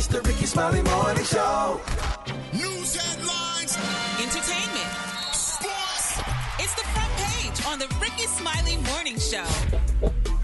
It's the Rickey Smiley Morning Show. News headlines. Entertainment. Sports. It's the front page on the Rickey Smiley Morning Show.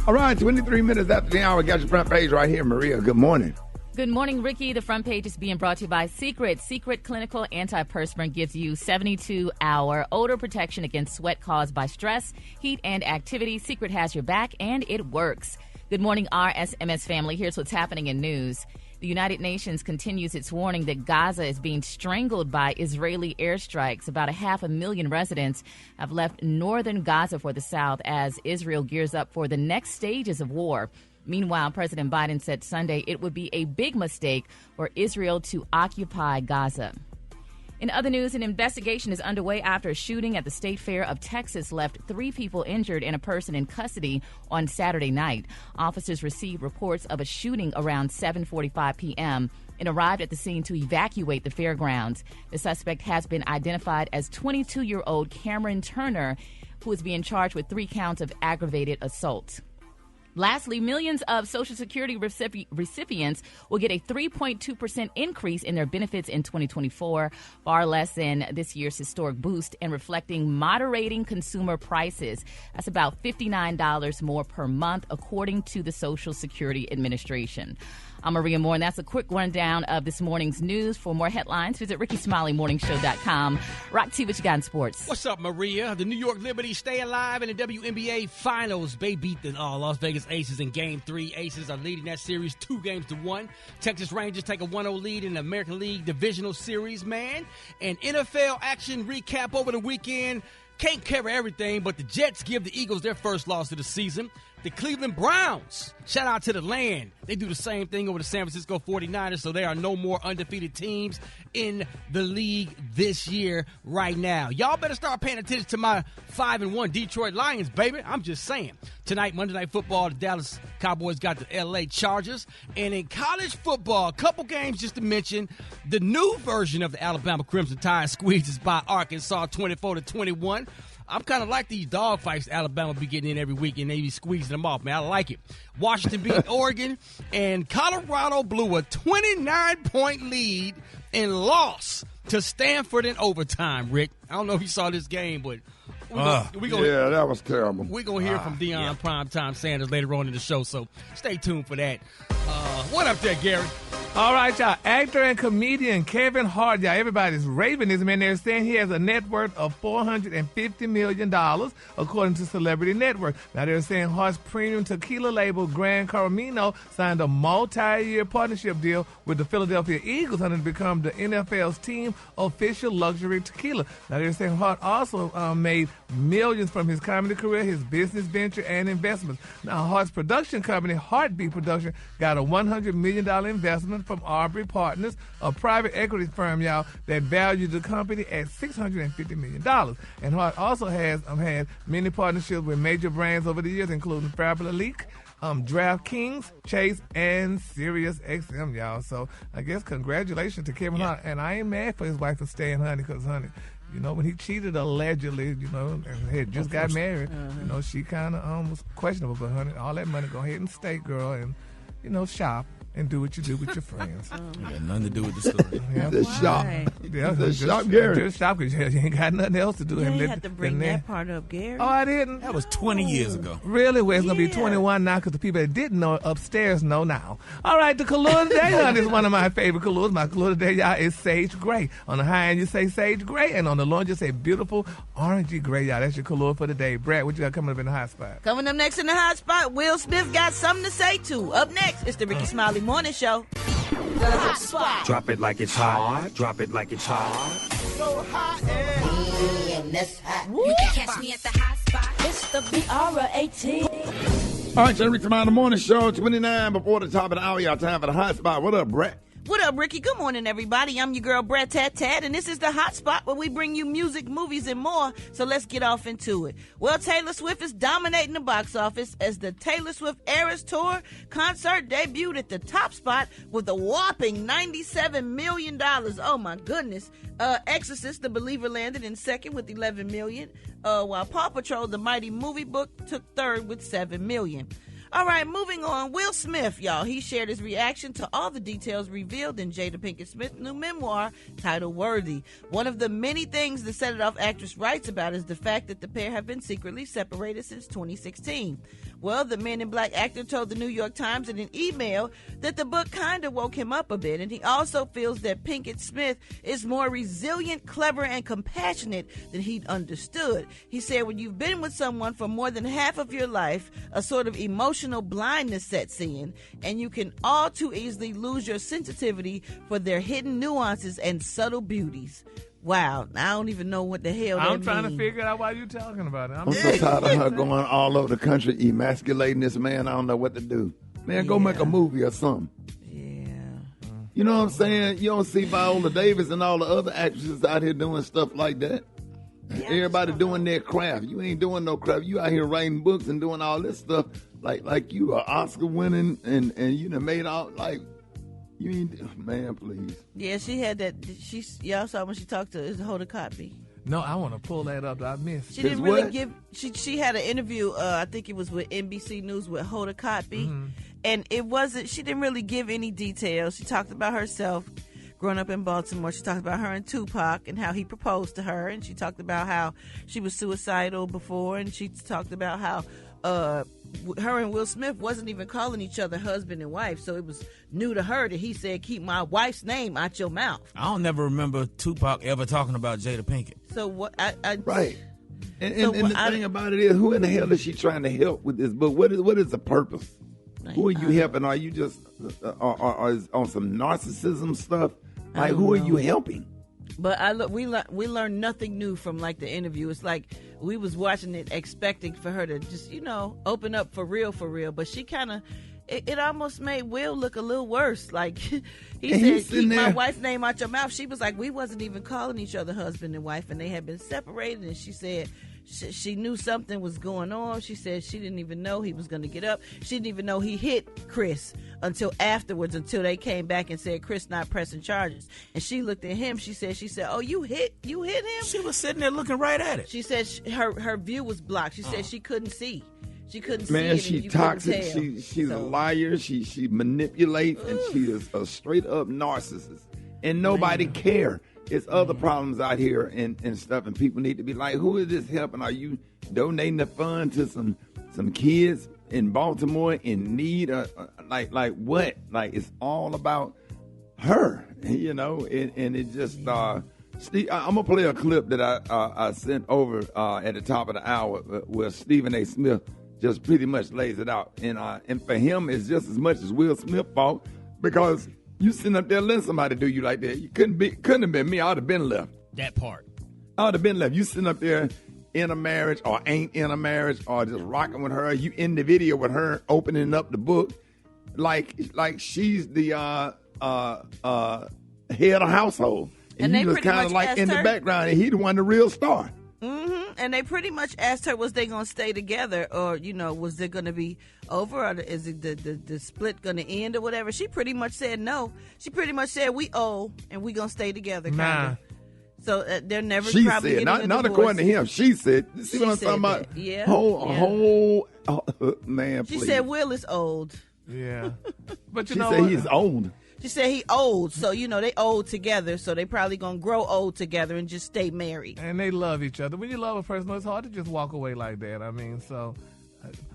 All right, 23 minutes after the hour, got your front page right here. Maria, good morning. Good morning, Ricky. The front page is being brought to you by Secret. Secret Clinical Antiperspirant gives you 72-hour odor protection against sweat caused by stress, heat, and activity. Secret has your back, and it works. Good morning, RSMS family. Here's what's happening in news. The United Nations continues its warning that Gaza is being strangled by Israeli airstrikes. About 500,000 residents have left northern Gaza for the south as Israel gears up for the next stages of war. Meanwhile, President Biden said Sunday it would be a big mistake for Israel to occupy Gaza. In other news, an investigation is underway after a shooting at the State Fair of Texas left 3 people injured and a person in custody on Saturday night. Officers received reports of a shooting around 7:45 p.m. and arrived at the scene to evacuate the fairgrounds. The suspect has been identified as 22-year-old Cameron Turner, who is being charged with 3 counts of aggravated assault. Lastly, millions of Social Security recipients will get a 3.2% increase in their benefits in 2024, far less than this year's historic boost, and reflecting moderating consumer prices. That's about $59 more per month, according to the Social Security Administration. I'm Maria Moore, and that's a quick rundown of this morning's news. For more headlines, visit RickeySmileyMorningShow.com. Rock T, what you got in sports? What's up, Maria? The New York Liberty stay alive in the WNBA Finals. They beat the Las Vegas Aces in Game 3. Aces are leading that series 2-1. Texas Rangers take a 1-0 lead in the American League Divisional Series, man. And NFL action recap over the weekend. Can't cover everything, but the Jets give the Eagles their first loss of the season. The Cleveland Browns, shout out to the land. They do the same thing over the San Francisco 49ers, so there are no more undefeated teams in the league this year right now. Y'all better start paying attention to my 5-1 Detroit Lions, baby. I'm just saying. Tonight, Monday Night Football, the Dallas Cowboys got the L.A. Chargers. And in college football, a couple games just to mention, the new version of the Alabama Crimson Tide squeezes by Arkansas 24-21. I'm kind of like these dog fights Alabama be getting in every week, and they be squeezing them off, man. I like it. Washington beat Oregon, and Colorado blew a 29-point lead and lost to Stanford in overtime, Rick. I don't know if you saw this game, but Yeah, that was terrible. We're going to hear from Deion Primetime Sanders later on in the show, so stay tuned for that. What up there, Gary? All right, y'all. Actor and comedian Kevin Hart, y'all. Everybody's raving this man. They're saying he has a net worth of $450 million, according to Celebrity Network. Now, they're saying Hart's premium tequila label, Gran Caramino, signed a multi-year partnership deal with the Philadelphia Eagles to become the NFL's team official luxury tequila. Now, they're saying Hart also made millions from his comedy career, his business venture, and investments. Now, Hart's production company, Heartbeat Production, got a $100 million investment from Aubrey Partners, a private equity firm, y'all, that valued the company at $650 million. And Hart also has had many partnerships with major brands over the years, including Fairfield, DraftKings, Chase, and SiriusXM, y'all. So I guess congratulations to Kevin Hart. And I ain't mad for his wife for staying, honey, because, honey, you know, when he cheated allegedly, you know, and had just got married, you know, she kind of was questionable. But, honey, all that money, go ahead and stay, girl, and, you know, shop. And do what you do with your friends. It got nothing to do with the story. Yeah. The shop. Yeah, the shop, Gary. Just shop because you ain't got nothing else to do. You ain't have to bring that part up, Gary. Oh, I didn't? That was 20 years ago. Really? Well, it's going to be 21 now because the people that didn't know upstairs know now. All right, the color of the day, honey, is one of my favorite colors. My color of the day, y'all, is sage gray. On the high end, you say sage gray, and on the low end, you say beautiful orangey gray, y'all. That's your color for the day. Brad, what you got coming up in the hot spot? Coming up next in the hot spot, Will Smith got something to say, too. Up next, it's the Rickey Smiley Morning Show. The hot spot. Drop it like it's hot. Drop it like it's hot. So hot and that's hot. You can catch me at the hot spot. It's the BR18. All right, so Rickey Smiley Morning Show, 29 before the top of the hour. Y'all time for the hot spot. What up, Brett? What up, Ricky? Good morning, everybody. I'm your girl, Brett Tat, and this is the hot spot where we bring you music, movies, and more. So let's get off into it. Well, Taylor Swift is dominating the box office as the Taylor Swift Eras Tour concert debuted at the top spot with a whopping $97 million. Oh, my goodness. Exorcist, The Believer, landed in second with $11 million, while Paw Patrol, The Mighty Movie Book, took third with $7 million. All right, moving on. Will Smith, y'all, he shared his reaction to all the details revealed in Jada Pinkett Smith's new memoir titled Worthy. One of the many things the Set It Off actress writes about is the fact that the pair have been secretly separated since 2016. Well, the Men in Black actor told the New York Times in an email that the book kind of woke him up a bit, and he also feels that Pinkett Smith is more resilient, clever, and compassionate than he'd understood. He said, when you've been with someone for more than half of your life, a sort of emotional blindness sets in, and you can all too easily lose your sensitivity for their hidden nuances and subtle beauties. Wow, I don't even know what the hell that I'm trying means. to figure out why you talking about it. I'm so tired of her going all over the country emasculating this man. I don't know what to do. Man, go make a movie or something. Yeah. You know what I'm saying? You don't see Viola Davis and all the other actresses out here doing stuff like that. Everybody doing their craft. You ain't doing no craft. You out here writing books and doing all this stuff like you are Oscar winning and you done made all like you ain't man, please. Yeah, she had that. Y'all saw when she talked to Hoda Kotb. No, I want to pull that up. I missed. She didn't really give. She had an interview. I think it was with NBC News with Hoda Kotb, and it wasn't. She didn't really give any details. She talked about herself growing up in Baltimore. She talked about her and Tupac and how he proposed to her, and she talked about how she was suicidal before, and she talked about how her and Will Smith wasn't even calling each other husband and wife, so it was new to her that he said, keep my wife's name out your mouth. I don't never remember Tupac ever talking about Jada Pinkett. So what? Right. And the thing about it is, who in the hell is she trying to help with this book? What is the purpose? Who are you helping? Are you just are on some narcissism stuff? Like, who are you helping? But we learned nothing new from like the interview. It's like we was watching it expecting for her to just open up for real. But she kind of it almost made Will look a little worse. Like he said, keep my wife's name out your mouth. She was like, we wasn't even calling each other husband and wife, and they had been separated. And she said she knew something was going on. She said she didn't even know he was going to get up. She didn't even know he hit Chris until afterwards, until they came back and said Chris not pressing charges. And she looked at him. She said, oh, you hit him? She was sitting there looking right at it. She said her view was blocked. She said she couldn't see. She couldn't Man, see it. she toxic. She's a liar. She manipulates, and she is a straight up narcissist. And nobody care. It's other problems out here and stuff, and people need to be like, who is this helping? Are you donating the fund to some kids in Baltimore in need? Like what? Like, it's all about her, and it just Steve, I'm gonna play a clip that I sent over at the top of the hour where Stephen A. Smith just pretty much lays it out, and for him it's just as much as Will Smith's fault, because you sitting up there letting somebody do you like that. You couldn't have been me. I would have been left. That part. I would have been left. You sitting up there in a marriage or ain't in a marriage or just rocking with her. You in the video with her opening up the book like she's the head of household. And they you was pretty kind of much like in asked the her- background, and he the one, the real star. And they pretty much asked her, was they going to stay together, or was it going to be over, or is it the split going to end or whatever? She pretty much said no. She pretty much said we owe and we going to stay together. Kinda. So they're never She probably said, getting a not divorce. according to him. She said, see what I'm She talking said about? that. Yeah. Whole man, She please. said Will is old. Yeah. But She you know said what? he's old. She said he old, so they old together, so they probably gonna grow old together and just stay married. And they love each other. When you love a person, it's hard to just walk away like that. I mean, so.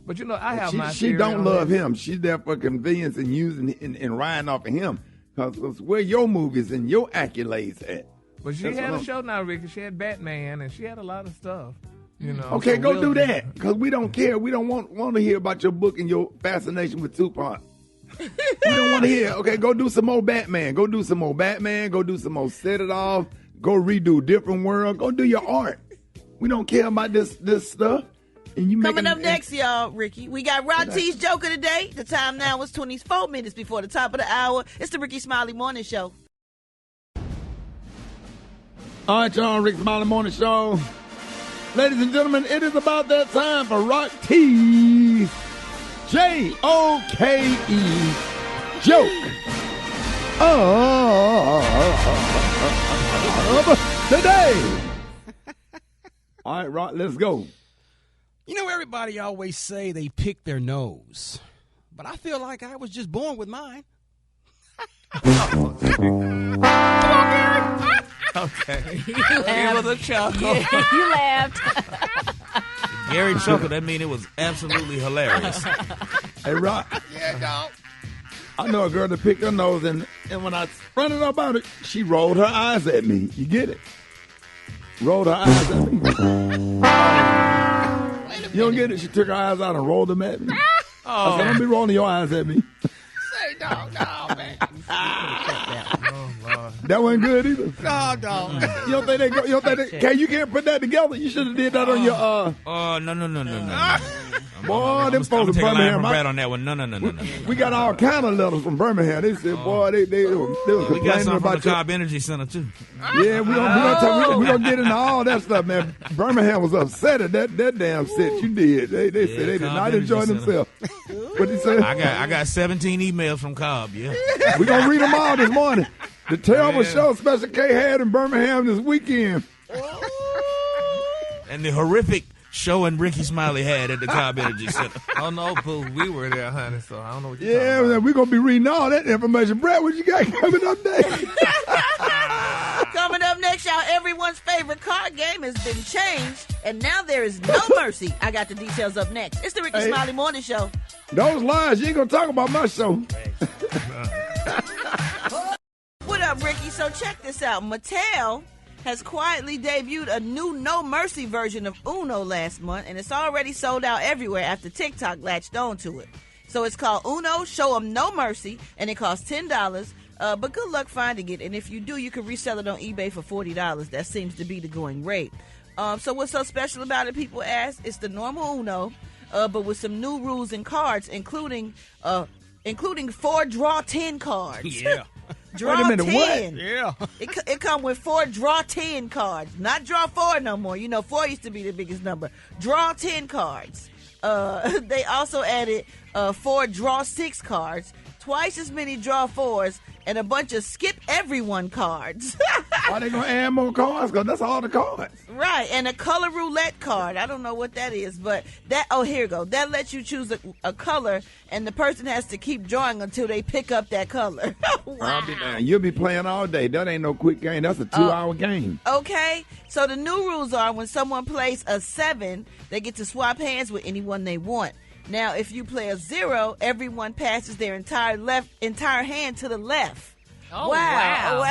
But I have my She theory don't on love that. him. She's there for convenience and using and riding off of him. Because where your movies and your accolades at? But she That's had what a I'm- show now, Ricky. She had Batman, and she had a lot of stuff. Okay, So go Will- do that. Because we don't care. We don't want to hear about your book and your fascination with Tupac. We don't want to hear. Okay, go do some more Batman. Go do some more Batman. Go do some more Set It Off. Go redo Different World. Go do your art. We don't care about this stuff. And you Coming up next, y'all, Ricky, we got Rod T's Joker today. The time now is 24 minutes before the top of the hour. It's the Rickey Smiley Morning Show. All right, y'all, Rick Smiley Morning Show. Ladies and gentlemen, it is about that time for Rock T. Joke. Joke of today. All right, Rock, let's go. Everybody always say they pick their nose. but I feel like I was just born with mine. Okay. It was a chuckle. Yeah, you laughed. Gary chuckled. That mean it was absolutely hilarious. Hey, Rock. Yeah, dog. I know a girl that picked her nose, and when I fronted her about it, she rolled her eyes at me. You get it? Rolled her eyes at me. You don't get it? She took her eyes out and rolled them at me. I said, don't be rolling your eyes at me. Say, dog, no, man. That wasn't good either. No, dog. You don't think they go? You don't think they, you can't put that together? You should have did that on your Oh, no. Boy, them folks in Birmingham. Brad on that one. No. We got all kind of letters from Birmingham. They said, boy, they was We got complaining some from about the Cobb Energy Center too. Yeah, we gonna get into all that stuff, man. Birmingham was upset at that damn shit you did. They said they did Cobb not Energy enjoy Center. themselves. What they say? I got 17 emails from Cobb. Yeah. We gonna read them all this morning. The terrible show Special K had in Birmingham this weekend. And the horrific show and Rickey Smiley had at the Cobb Energy Center. Oh, no, Pooh. We were there, honey, so I don't know what you're talking about. We're gonna be reading all that information. Brad, what you got coming up next? Coming up next, y'all, everyone's favorite card game has been changed, and now there is no mercy. I got the details up next. It's the Rickey Smiley Morning Show. Those lies, you ain't gonna talk about my show. What up, Ricky? So check this out. Mattel has quietly debuted a new No Mercy version of Uno last month, and it's already sold out everywhere after TikTok latched on to it. So it's called Uno Show 'em No Mercy, and it costs $10. But good luck finding it, and if you do, you can resell it on eBay for $40. That seems to be the going rate. So what's so special about it, people ask? It's the normal Uno, but with some new rules and cards, including 4 draw 10 cards. Yeah. Draw Wait a minute, 10. what? Yeah. It come with 4 draw 10 cards. Not draw 4 no more. 4 used to be the biggest number. Draw 10 cards. They also added 4 draw 6 cards, twice as many draw 4s, and a bunch of skip everyone cards. Why they gonna add more cards? Because that's all the cards. Right, and a color roulette card. I don't know what that is, but here you go. That lets you choose a color, and the person has to keep drawing until they pick up that color. Wow. I'll be down. You'll be playing all day. That ain't no quick game. That's a 2-hour game. Okay, so the new rules are when someone plays a 7, they get to swap hands with anyone they want. Now, if you play a 0, everyone passes their entire hand to the left. Oh, wow.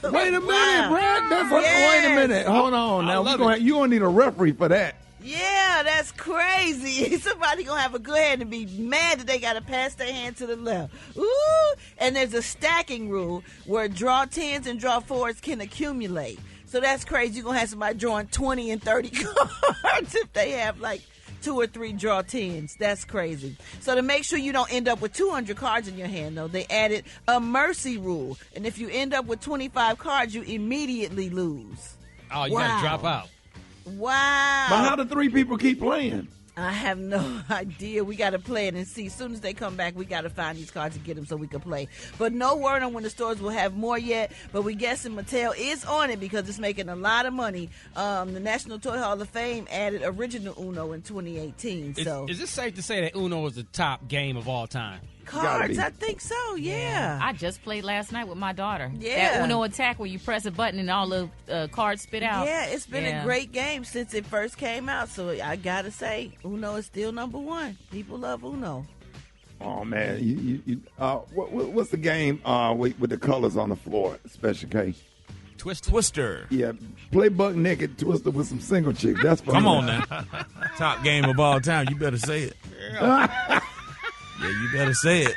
Wait a minute, Wow. Brad. Wait a minute. Hold on. Now you gonna need a referee for that. Yeah, that's crazy. Somebody gonna have a good hand and be mad that they gotta pass their hand to the left. Ooh! And there's a stacking rule where draw 10s and draw 4s can accumulate. So that's crazy. You're gonna have somebody drawing 20 and 30 cards if they have like 2 or 3 draw 10s. That's crazy. So to make sure you don't end up with 200 cards in your hand, though, they added a mercy rule. And if you end up with 25 cards, you immediately lose. Oh, you got to drop out. Wow. But how do 3 people keep playing? I have no idea. We got to play it and see. As soon as they come back, we got to find these cards and get them so we can play. But no word on when the stores will have more yet. But we guessing Mattel is on it because it's making a lot of money. The National Toy Hall of Fame added original Uno in 2018. So Is it safe to say that Uno is the top game of all time? cards, I think so. Yeah. I just played last night with my daughter. Yeah. That Uno attack where you press a button and all the cards spit out. Yeah, it's been a great game since it first came out. So I got to say, Uno is still number one. People love Uno. Oh man, what's the game with the colors on the floor? Special K. Twister. Yeah, play buck naked Twister with some single chicks. That's fun. Come on now. Top game of all time. You better say it. Yeah, you better say it.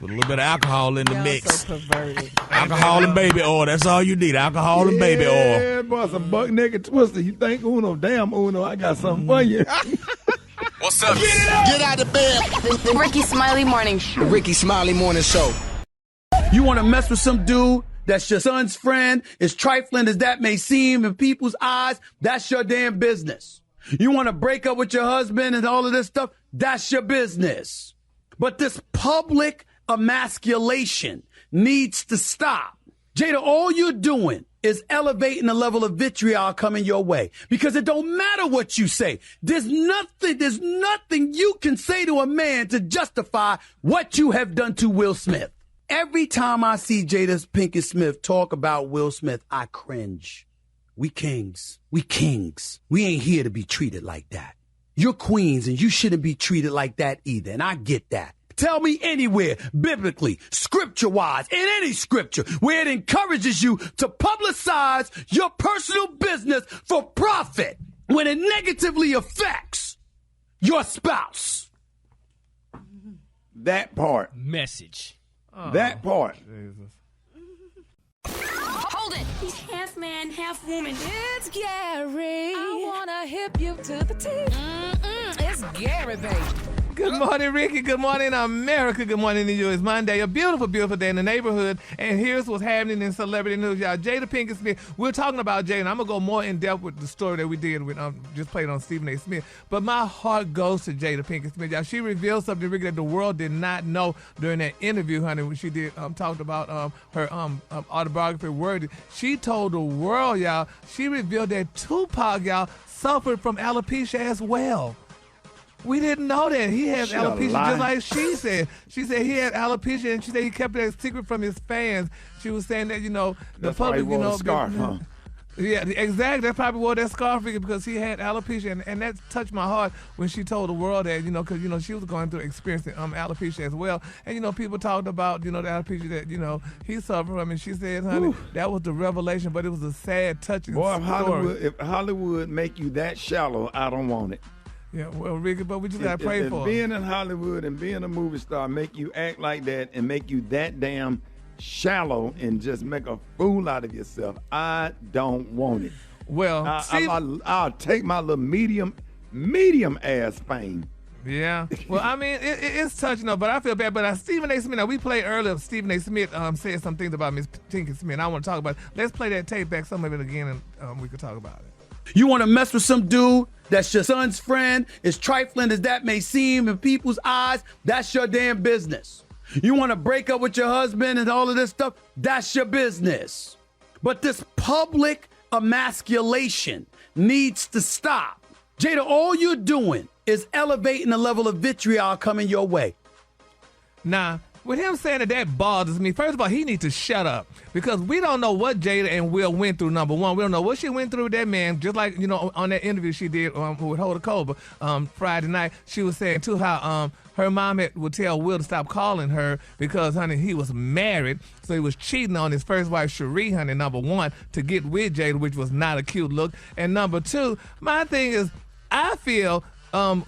With a little bit of alcohol in the Y'all mix. so perverted. Alcohol and baby oil. That's all you need. Alcohol and baby oil. Yeah, boy, some buck naked Twister. You think Uno? Damn Uno, I got something for you. What's up? Get out of bed. The Rickey Smiley Morning Show. Rickey Smiley Morning Show. You want to mess with some dude that's your son's friend, as trifling as that may seem in people's eyes, that's your damn business. You want to break up with your husband and all of this stuff, that's your business. But this public emasculation needs to stop. Jada, all you're doing is elevating the level of vitriol coming your way. Because it don't matter what you say. There's nothing you can say to a man to justify what you have done to Will Smith. Every time I see Jada Pinkett Smith talk about Will Smith, I cringe. We kings. We kings. We ain't here to be treated like that. You're queens and you shouldn't be treated like that either. And I get that. Tell me anywhere, biblically, scripture-wise, in any scripture, where it encourages you to publicize your personal business for profit when it negatively affects your spouse. That part. Message. That part. Jesus. Hold it. He's half man, half woman. It's Gary. I wanna hip you to the teeth. It's Gary, baby. Good morning, Ricky. Good morning, America. Good morning to you. It's Monday, a beautiful, beautiful day in the neighborhood. And here's what's happening in celebrity news, y'all. Jada Pinkett Smith. We're talking about Jada, and I'm going to go more in depth with the story that we did with just played on Stephen A. Smith. But my heart goes to Jada Pinkett Smith, y'all. She revealed something, Ricky, that the world did not know during that interview, honey, when she did talked about her autobiography, Worthy. She told the world, y'all, she revealed that Tupac, y'all, suffered from alopecia as well. We didn't know that. He has alopecia just like she said. She said he had alopecia, and she said he kept it a secret from his fans. She was saying that, the That's public, why he wore a scarf, huh? Yeah, exactly. That's probably wore that scarf because he had alopecia, and that touched my heart when she told the world that, because, she was going through experiencing alopecia as well. And, people talked about, the alopecia that, he suffered from, and she said, honey, that was the revelation, but it was a sad, touching story. If Hollywood make you that shallow, I don't want it. Yeah, well, Ricky, but we just got to pray for it. Being in Hollywood and being a movie star make you act like that and make you that damn shallow and just make a fool out of yourself. I don't want it. Well, I'll take my little medium ass fame. Yeah. Well, I mean, it's touching, but I feel bad. But Stephen A. Smith, we played earlier, Stephen A. Smith said some things about Miss Pinkett Smith. I want to talk about it. Let's play that tape back, some of it again, and we could talk about it. You want to mess with some dude that's your son's friend, as trifling as that may seem in people's eyes, that's your damn business. You want to break up with your husband and all of this stuff, that's your business. But this public emasculation needs to stop. Jada, all you're doing is elevating the level of vitriol coming your way. Nah. With him saying that bothers me. First of all, he needs to shut up because we don't know what Jada and Will went through, number one. We don't know what she went through with that man, just like, on that interview she did with Hoda Kotb Friday night. She was saying, too, how her mom would tell Will to stop calling her because, honey, he was married, so he was cheating on his first wife, Cherie, honey, number one, to get with Jada, which was not a cute look. And number two, my thing is, I feel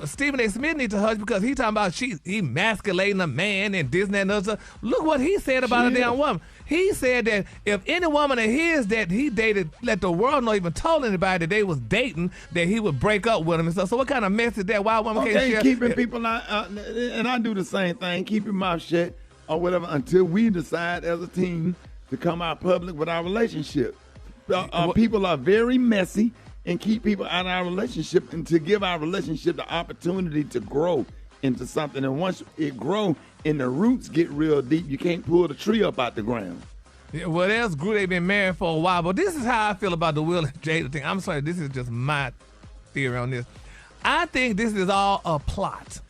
Stephen A. Smith needs to hush because he talking about he emasculating a man and this and that and other stuff. Look what he said about a damn woman. He said that if any woman of his that he dated let the world know, even told anybody that they was dating, that he would break up with them and stuff. So what kind of mess is that? Why a woman can't share? Keeping people out, and I do the same thing. Keep your mouth shut or whatever until we decide as a team to come out public with our relationship. People are very messy. And keep people out of our relationship and to give our relationship the opportunity to grow into something. And once it grow and the roots get real deep, you can't pull the tree up out the ground. Yeah, well, that's good. They've been married for a while. But this is how I feel about the Will and Jada thing. I'm sorry, this is just my theory on this. I think this is all a plot.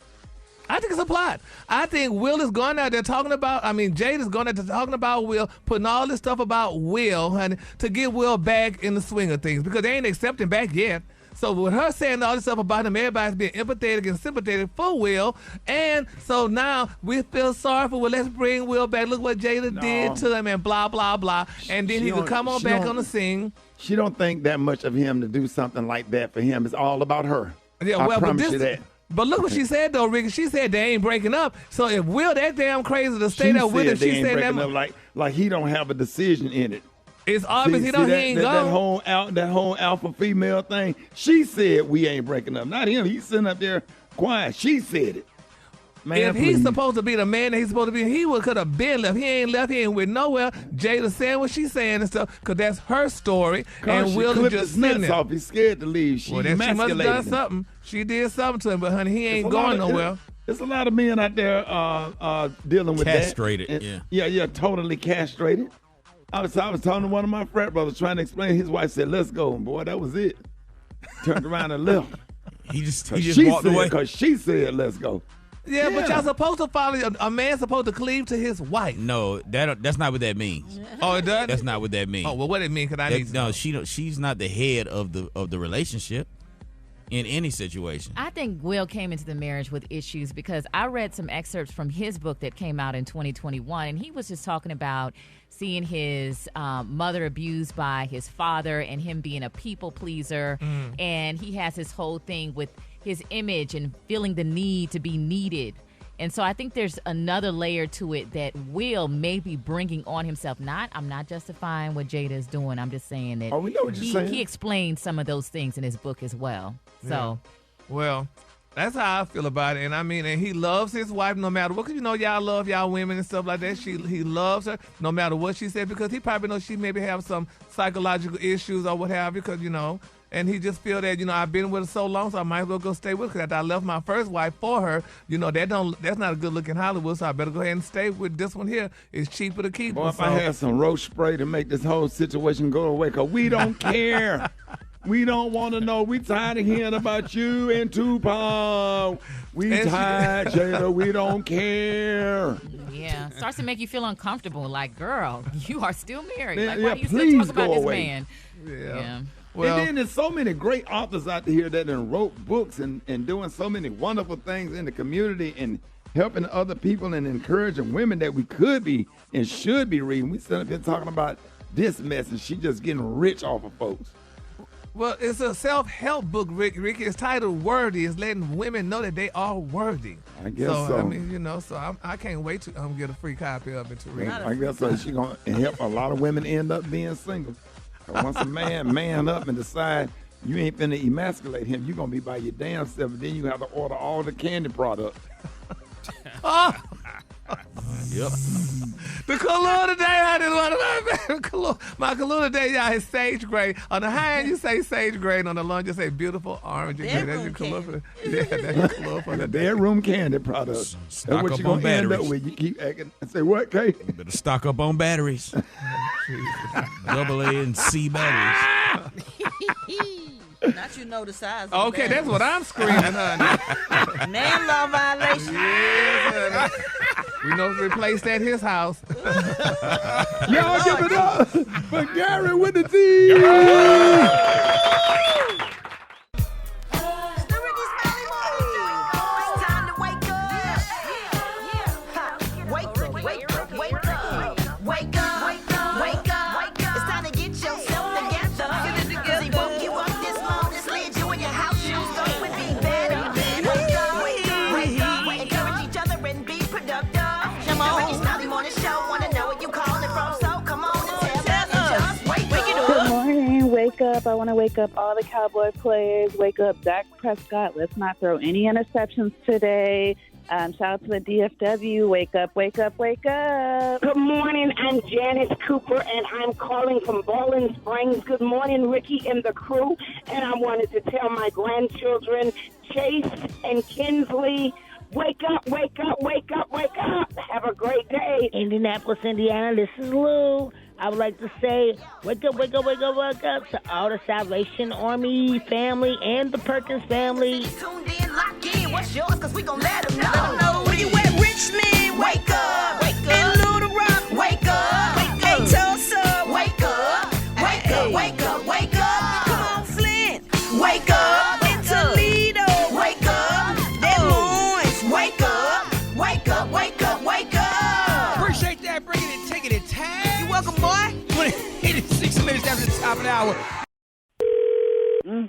I think it's a plot. I think Will is going out there Jada's going out there talking about Will, putting all this stuff about Will, honey, to get Will back in the swing of things because they ain't accepting back yet. So with her saying all this stuff about him, everybody's being empathetic and sympathetic for Will. And so now we feel sorry for Will. Let's bring Will back. Look what Jada did to him and blah, blah, blah. And then he could come on back on the scene. She don't think that much of him to do something like that for him. It's all about her. Yeah, I promise you that. But look what she said, though, Ricky. She said they ain't breaking up. So if Will that damn crazy to stay there with him, she said that like he don't have a decision in it. It's obvious he ain't gone. That whole alpha female thing. She said we ain't breaking up. Not him. He's sitting up there quiet. She said it. Man, if he's supposed to be the man that he's supposed to be, he could have been left. He ain't left. He ain't with nowhere. Jada saying what she's saying and stuff because that's her story. And Will is just sitting there. He's scared to leave. She must have done something. She did something to him, but honey, he ain't going nowhere. There's a lot of men out there dealing with castrated. Yeah, totally castrated. I was talking to one of my frat brothers trying to explain. His wife said, "Let's go." And boy, that was it. Turned around and left. He just walked away. Because she said, "Let's go." Yeah, but y'all supposed to follow. A man's supposed to cleave to his wife. No, that's not what that means. Oh, it does. That's not what that means. Oh, well, what it mean? She's not the head of the relationship in any situation. I think Will came into the marriage with issues because I read some excerpts from his book that came out in 2021, and he was just talking about seeing his mother abused by his father and him being a people pleaser, and he has this whole thing with his image and feeling the need to be needed. And so I think there's another layer to it that Will may be bringing on himself. I'm not justifying what Jada is doing. I'm just saying that we know what you're saying. He explained some of those things in his book as well. So, well, that's how I feel about it. And I mean, and he loves his wife no matter what. Because, y'all love y'all women and stuff like that. He loves her no matter what she said, because he probably knows she maybe have some psychological issues or what have you, because, and he just feel that, I've been with her so long, so I might as well go stay with her. Because after I left my first wife for her, that's not a good look in Hollywood, so I better go ahead and stay with this one here. It's cheaper to keep. Boy, if I had some roach spray to make this whole situation go away, because we don't care. We don't want to know. We tired of hearing about you and Tupac. We tired, Jada. We don't care. Yeah, starts to make you feel uncomfortable. Like, girl, you are still married. Yeah, like, why do you please still talk about go this away. man? Yeah. Well, and then there's so many great authors out here that wrote books and doing so many wonderful things in the community and helping other people and encouraging women that we could be and should be reading. We still been talking about this mess, and she just getting rich off of folks. Well, it's a self-help book, Ricky. It's titled Worthy. It's letting women know that they are worthy. I guess so. I mean, I can't wait to get a free copy of it to read. I guess so. She's going to help a lot of women end up being single. Once a man up and decide you ain't finna emasculate him, you're going to be by your damn self, and then you have to order all the candy products. Yep. The color today, I didn't want my favorite color. My color today, y'all, is sage gray. On the high end, you say sage gray, and on the low, you say beautiful orange. That's your color for that's your color for the bedroom candy products. That's what you're going to end up with. You keep acting and say, what, Kay? You better stock up on batteries. AA and C batteries. Not the size of okay, that's what I'm screaming, honey. Man law violation. Yeah, we know to replace that his house. Y'all give it up for Gary with the T. It's the Rickey Smiley Morning Show. It's time to wake up. Wake up, wake up, wake up. Wake up, wake up, wake up. It's time to get yourself together. Cause he woke you up this morning, slid you in your house shoes, so it would be better. Wake up, wake up, wake up. Encourage each other and be productive. Come on. The Rickey Smiley Morning Show. Wanna know where you calling from, so come on and tell us. Just wake up. Good morning. Wake up. I want to wake up all the Cowboy players. Wake up Dak Prescott. Let's not throw any interceptions today. Shout out to the DFW. Wake up, wake up, wake up. Good morning. I'm Janice Cooper, and I'm calling from Bowling Springs. Good morning, Ricky and the crew. And I wanted to tell my grandchildren, Chase and Kinsley, wake up, wake up, wake up, wake up. Have a great day. Indianapolis, Indiana, this is Lou. I would like to say, wake up, wake up, wake up, wake up to all the Salvation Army family and the Perkins family. Tuned in, lock in. What's yours? Cause we gon' let them know. Where you at, Richmond? Wake up. Wake up. In Little Rock, wake up. Wake up. Hey, Tulsa, wake up. Wake up, wake up, wake up. Come on, Flint, wake up. In Toledo, wake up. Des Moines, wake up. Wake up, wake up, wake up. Appreciate that, bringing it, taking it time. You welcome, boy. 6 minutes after the top of the hour.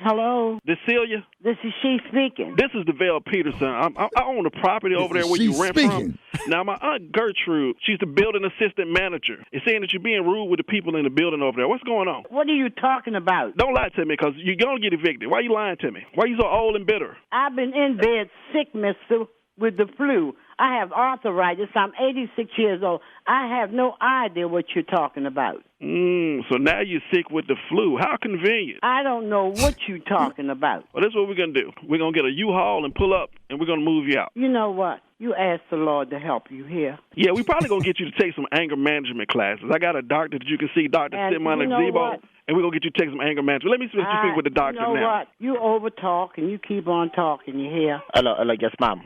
Hello. This Celia? This is she speaking. This is DeVale Peterson. I own the property over there where you rent from. Now, my Aunt Gertrude, she's the building assistant manager, is saying that you're being rude with the people in the building over there. What's going on? What are you talking about? Don't lie to me, because you're going to get evicted. Why are you lying to me? Why are you so old and bitter? I've been in bed sick, mister. with the flu. I have arthritis. I'm 86 years old. I have no idea what you're talking about. So now you're sick with the flu. How convenient. I don't know what you're talking about. Well, this is what we're going to do. We're going to get a U-Haul and pull up, and we're going to move you out. You know what? You ask the Lord to help you here. Yeah, we probably going to get you to take some anger management classes. I got a doctor that you can see, Dr. Simon Zebo, and we're going to get you to take some anger management. Let me see what you speak with the doctor now. You know what? You overtalk and you keep on talking, you hear? Hello, yes, ma'am.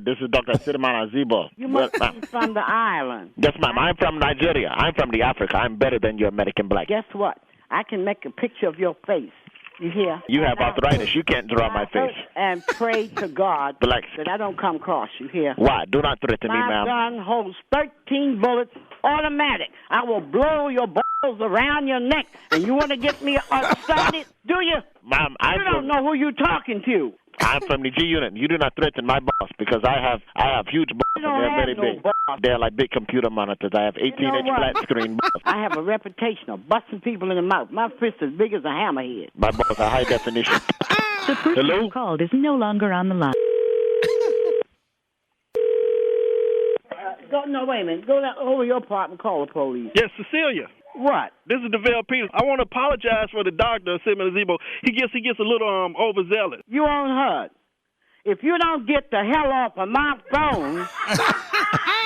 This is Dr. Sidman Azibo. You must be from the island. Yes, ma'am. I'm from Nigeria. I'm from the Africa. I'm better than your American black. Guess what? I can make a picture of your face. You hear? You have arthritis. You can't draw my face. And pray to God that I don't come across you here. Why? Do not threaten me, ma'am. My gun holds 13 bullets, automatic. I will blow your balls around your neck. And you want to get me started? Do you? Ma'am, you don't know who you're talking to. I'm from the G unit. You do not threaten my boss because I have huge balls and they're very big. They're like big computer monitors. I have 18-inch flat screen balls. I have a reputation of busting people in the mouth. My fist is big as a hammerhead. My balls are high definition. The person you called is no longer on the line. No, wait a minute. Go down over your apartment and call the police. Yes, Cecilia. What? This is DeVale Peters. I want to apologize for the doctor, Simon Zebo. He gets a little overzealous. You on her. If you don't get the hell off of my phone,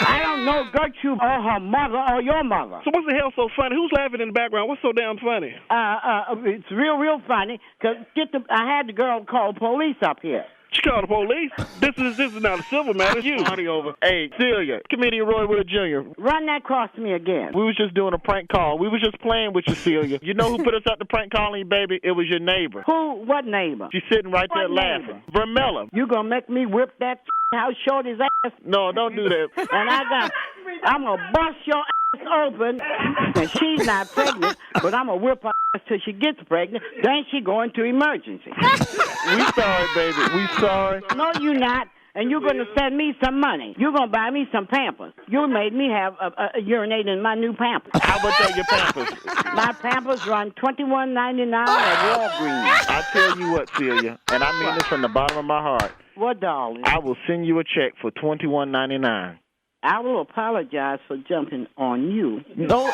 I don't know Gertrude or her mother or your mother. So what's the hell so funny? Who's laughing in the background? What's so damn funny? It's real funny because I had the girl call police up here. She called the police? This is not a civil matter. It's you. Money over. Hey, Celia, comedian Roy Wood Jr. Run that across to me again. We was just doing a prank call. We was just playing with you, Celia. You know who put us out the prank calling, baby? It was your neighbor. Who? What neighbor? She's sitting right there laughing. Vermella. You gonna make me whip that how short his ass? No, don't do that. And I'm gonna bust your ass open, and she's not pregnant, but I'm gonna whip her ass till she gets pregnant. Then she going to emergency. We sorry, baby. We sorry. No, you not. And you're going to send me some money. You're going to buy me some Pampers. You made me have a urinate in my new Pampers. How much are your Pampers? My Pampers run $21.99 at Walgreens. I tell you what, Celia, and I mean this from the bottom of my heart. What, darling? I will send you a check for $21.99. I will apologize for jumping on you. Though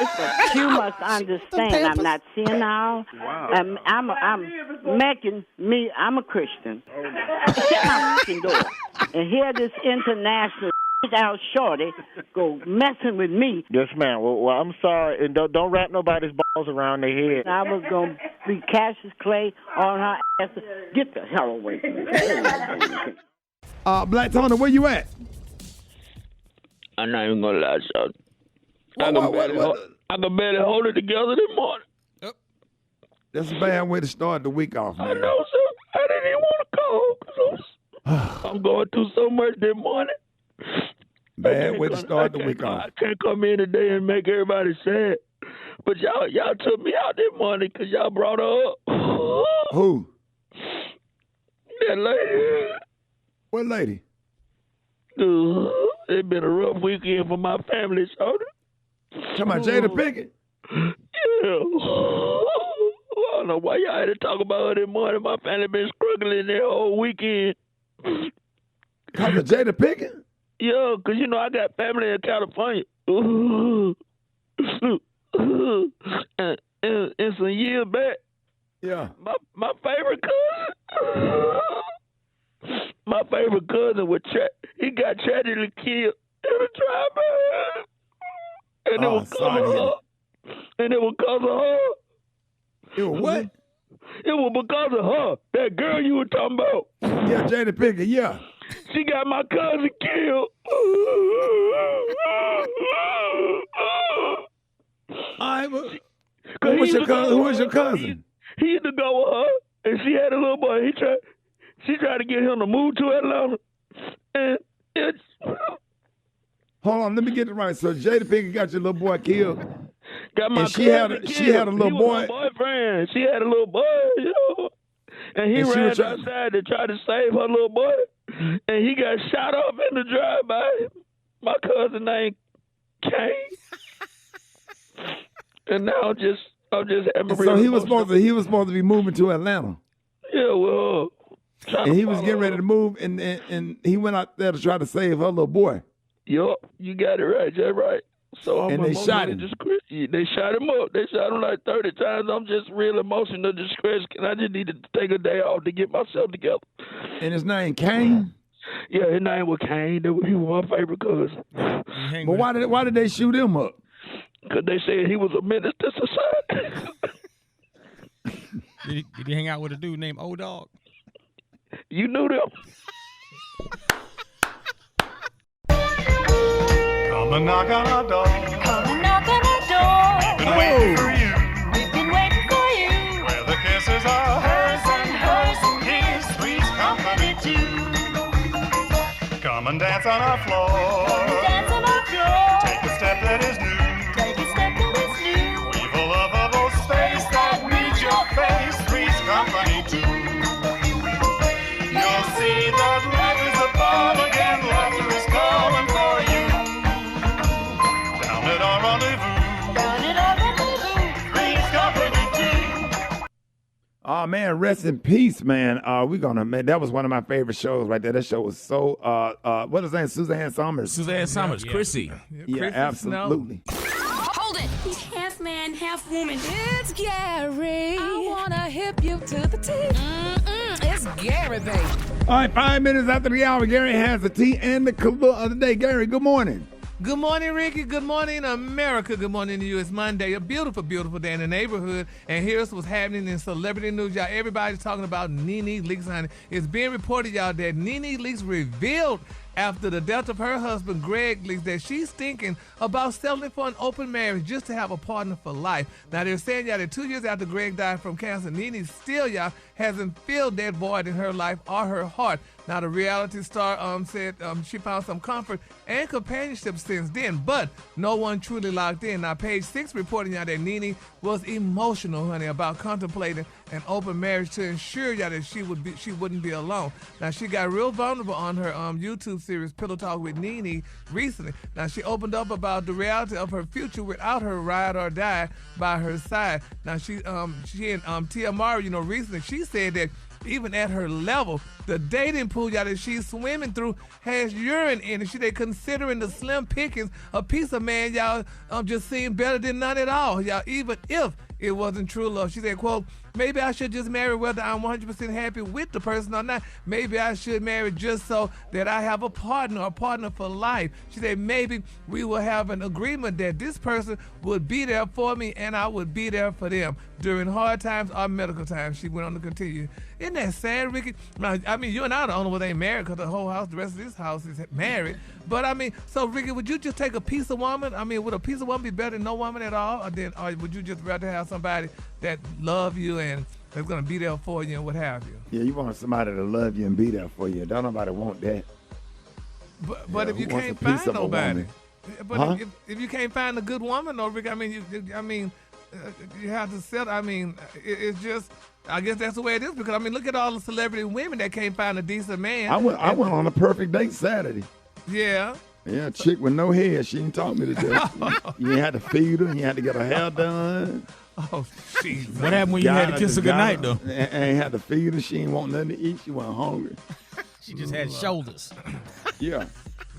you must understand, I'm not senile. Wow. I'm a Christian. Shut my fucking door. And hear this international out shorty go messing with me. Yes, ma'am. Well, I'm sorry, and don't wrap nobody's balls around their head. I was going to be Cassius Clay on her ass. Get the hell away from me. Black Tony, where you at? I'm not even gonna lie, son. I can barely hold it together this morning. That's a bad way to start the week off, man. I know, sir. I didn't even want to call because I'm going through so much this morning. Bad way to start the week off. I can't come in today and make everybody sad. But y'all took me out this morning because y'all brought her up. Who? That lady. What lady? It's been a rough weekend for my family, Shorty. Talking about Jada Pinkett? Yeah. I don't know why y'all had to talk about her this morning. My family been struggling that whole weekend. Talking about Jada Pinkett? Yeah, because, you know, I got family in California. And some years back, yeah, my favorite cousin was he got tragically killed in a drive-by. And it was because of her. And it was because of her. It was what? It was because of her. That girl you were talking about. Yeah, Jada Pinkett, yeah. She got my cousin killed. Who was your cousin? He used to go with her, and she had a little boy. She tried to get him to move to Atlanta. And hold on, let me get it right. So Jada Pinkett got your little boy killed. Got my and she had a little boy. He was my boyfriend. She had a little boy, you know. And he ran outside to try to save her little boy. And he got shot up in the drive-by. My cousin named Kane. And now I'm just having. So he was supposed to be moving to Atlanta. Yeah, well. And he was getting ready to move, and he went out there to try to save her little boy. Yup, you got it right, Jay. Right. So I'm And they shot him. They shot him up. They shot him like 30 times. I'm just real emotional distress, and I just needed to take a day off to get myself together. And his name Kane? Yeah, his name was Kane. He was my favorite cousin. But why did they shoot him up? Because they said he was a menace to society. Did he hang out with a dude named Old Dog? You knew them. Come and knock on our door. Come and knock on our door. We've been waiting for you. We've been waiting for you. Where the kisses are hers and his sweet company too. Come and dance on our floor. Dance on our floor. Take a step that is new. Take a step that is new. Weave a lovable space that meets your face. Sweet company too. You'll see that love is above again. Laughter is calling for you. Down at our rendezvous. Down at our rendezvous. Three's company too. Oh man, rest in peace, man. Man, that was one of my favorite shows right there. That show was so what is that? Suzanne Somers. Suzanne Somers, Chrissy. Yeah, absolutely. Hold it. He's half man, half woman. It's Gary. I wanna hip you to the T. It's Gary, baby. All right, 5 minutes after the hour, Gary has the tea and the color of the day. Gary, good morning. Good morning, Ricky. Good morning, America. Good morning to you. It's Monday, a beautiful, beautiful day in the neighborhood. And here's what's happening in celebrity news, y'all. Everybody's talking about Nene Leakes, honey. It's being reported, y'all, that Nene Leakes revealed after the death of her husband, Greg Leakes, that she's thinking about settling for an open marriage just to have a partner for life. Now, they're saying, y'all, that 2 years after Greg died from cancer, Nene still, y'all, hasn't filled that void in her life or her heart. Now, the reality star said she found some comfort and companionship since then, but no one truly locked in. Now, Page 6 reporting, y'all, that Nene was emotional, honey, about contemplating an open marriage to ensure, y'all, that she wouldn't be alone. Now, she got real vulnerable on her YouTube series Pillow Talk with Nene recently. Now, she opened up about the reality of her future without her ride or die by her side. Now, she and Tia Mara, recently, she said that even at her level, the dating pool, y'all, that she's swimming through has urine in it. She they considering the slim pickings, a piece of man, y'all, just seemed better than none at all, y'all, even if it wasn't true love. She said, quote, maybe I should just marry whether I'm 100% happy with the person or not. Maybe I should marry just so that I have a partner for life. She said, maybe we will have an agreement that this person would be there for me and I would be there for them during hard times or medical times. She went on to continue. Isn't that sad, Ricky? I mean, you and I are the only one that ain't married because the whole house, the rest of this house is married. But I mean, so Ricky, would you just take a piece of woman? I mean, would a piece of woman be better than no woman at all? Or would you just rather have somebody that love you and that's going to be there for you and what have you? Yeah, you want somebody to love you and be there for you. Don't nobody want that. But if you can't find nobody, if you can't find a good woman, though, Rick, I mean, you have to settle. I mean, it's just. I guess that's the way it is because I mean, look at all the celebrity women that can't find a decent man. I went on a perfect date Saturday. Yeah. Yeah, a chick with no hair. She ain't taught me to do it. You ain't had to feed her. You had to get her hair done. Oh, jeez. What happened when you had to kiss her goodnight, though? Ain't had to feed her. She ain't want nothing to eat. She wasn't hungry. She just had shoulders. Yeah.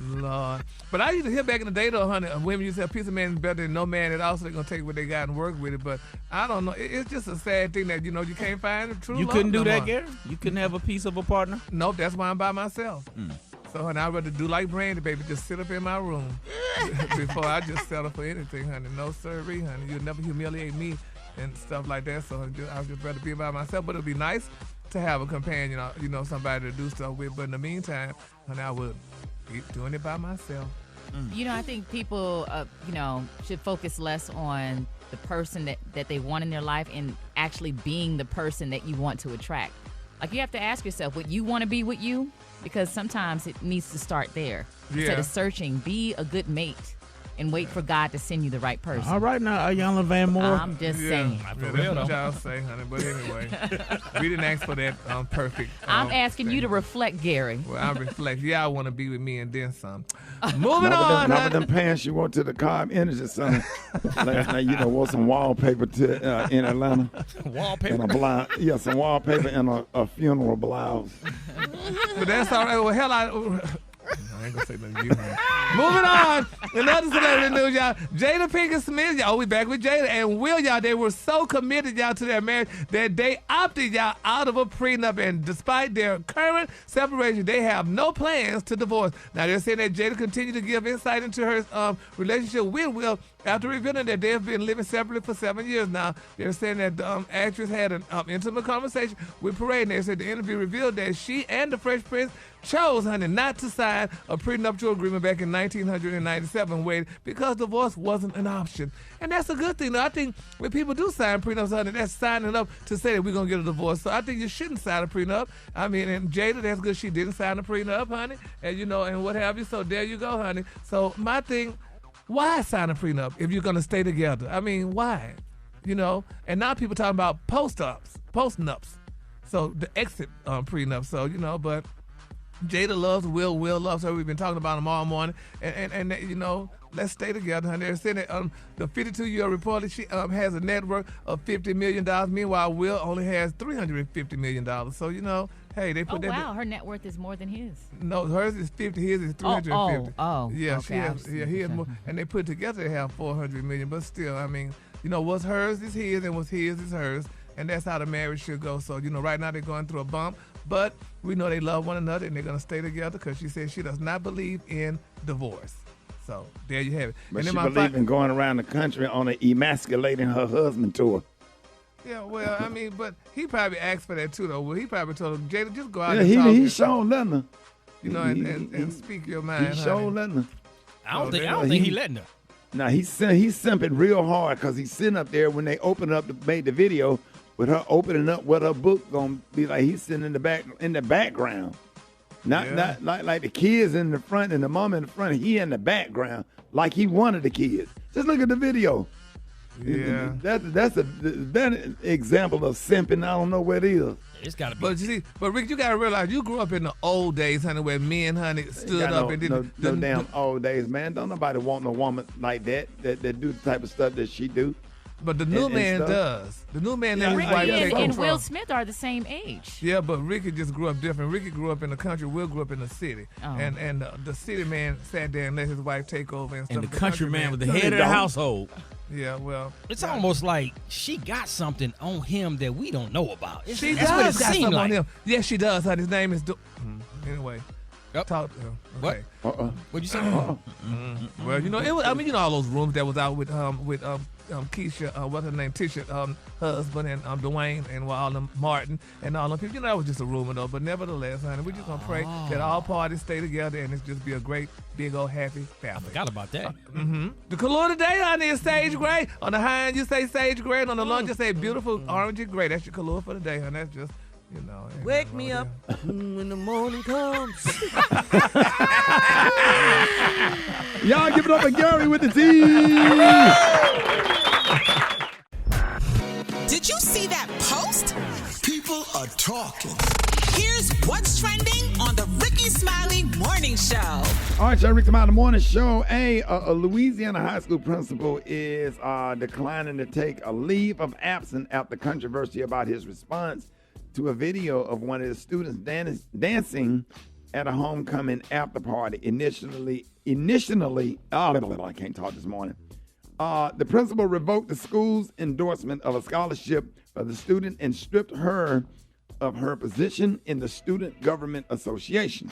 Lord. But I used to hear back in the day, though, honey, women used to have a piece of man is better than no man at all, so they're going to take what they got and work with it. But I don't know. It's just a sad thing that, you can't find a true love. You couldn't do that, Gary? You couldn't have a piece of a partner? Nope, that's why I'm by myself. So, honey, I'd rather do like Brandy, baby, just sit up in my room before I just settle for anything, honey. No sirree, honey. You'll never humiliate me and stuff like that. So I'd just rather be by myself. But it'd be nice to have a companion, somebody to do stuff with. But in the meantime, honey, I would be doing it by myself. I think people, should focus less on the person that they want in their life and actually being the person that you want to attract. Like, you have to ask yourself, would you want to be with you? Because sometimes it needs to start there. Yeah. Instead of searching, be a good mate. and wait for God to send you the right person. All right now, Ayanna Van Moore. I'm just saying. That's what y'all say, honey. But anyway, we didn't ask for that perfect. I'm asking you to reflect, Gary. Well, I reflect. Yeah, I want to be with me and then some. Moving on. Not with them pants you went to the Cobb Energy Center last night. Wore some wallpaper in Atlanta. Wallpaper? And a blouse. Yeah, some wallpaper and a funeral blouse. But that's all right. Well, hell, I ain't gonna say nothing to you, man. Moving on. Another celebrity news, y'all. Jada Pinkett Smith, y'all, we back with Jada and Will, y'all. They were so committed, y'all, to their marriage that they opted, y'all, out of a prenup. And despite their current separation, they have no plans to divorce. Now, they're saying that Jada continued to give insight into her relationship with Will after revealing that they have been living separately for 7 years now. They're saying that the actress had an intimate conversation with Parade. And they said the interview revealed that she and the Fresh Prince chose, honey, not to sign a prenuptial agreement back in 1997 because divorce wasn't an option. And that's a good thing. I think when people do sign prenups, honey, that's signing up to say that we're going to get a divorce. So I think you shouldn't sign a prenup. I mean, and Jada, that's good. She didn't sign a prenup, honey, and and what have you. So there you go, honey. So my thing, why sign a prenup if you're going to stay together? I mean, why? And now people talking about post-nups. So the exit prenup. So, but Jada loves Will. Will loves her. We've been talking about him all morning. And let's stay together. And they're saying that the 52-year-old reported she has a net worth of $50 million. Meanwhile, Will only has $350 million. So, hey, they put that. Oh, wow. Her net worth is more than his. No, hers is 50. His is 350. Oh. Yeah, okay, she has. Yeah, he has more. And they put together, they have $400 million. But still, I mean, what's hers is his, and what's his is hers. And that's how the marriage should go. So, right now they're going through a bump. But we know they love one another, and they're going to stay together because she says she does not believe in divorce. So there you have it. But she believes in going around the country on an emasculating her husband tour. Yeah, well, I mean, but he probably asked for that too, though. Well, he probably told her, Jada, just go out and talk. He sure letting her. And speak your mind. He sure letting her. I don't think he letting her. Now, he's simping real hard because he's sitting up there when they made the video with her opening up what her book gonna be like. He's sitting in the background. Not like the kids in the front and the mom in the front. He in the background like he wanted the kids. Just look at the video. Yeah, that's an example of simping. I don't know what it is. It's gotta be. But you see, Rick, you gotta realize you grew up in the old days, honey, where men, honey, stood up and did no damn old days, man. Don't nobody want no woman like that do the type of stuff that she do. But the new man does. The new man and his wife take control. And Will Smith are the same age. Yeah, but Ricky just grew up different. Ricky grew up in the country. Will grew up in the city. Oh. And the city man sat there and let his wife take over and stuff. And the country man was the head of the household. Yeah, well. It's almost like she got something on him that we don't know about. She does got something on him. Yes, she does. His name is... Anyway. Yep. Talk to him. Okay. What? What'd you say? Well, it was, all those rumors that was out with Keisha, what's her name, Tisha, husband, and Dwayne, and all them Martin, and all them people. That was just a rumor, though. But nevertheless, honey, we're just going to pray that all parties stay together and it's just be a great, big old happy family. I forgot about that. The color today, honey, is sage gray. On the high end, you say sage gray, and on the low, you say beautiful orangey gray. That's your color for the day, honey. That's just... Wake me up when the morning comes. Y'all give it up for Gary with the T. Did you see that post? People are talking. Here's what's trending on the Rickey Smiley Morning Show. All right, y'all, Rickey Smiley Morning Show. A Louisiana high school principal is declining to take a leave of absence after controversy about his response to a video of one of the students dancing at a homecoming after party. Initially, I can't talk this morning. The principal revoked the school's endorsement of a scholarship for the student and stripped her of her position in the Student Government Association.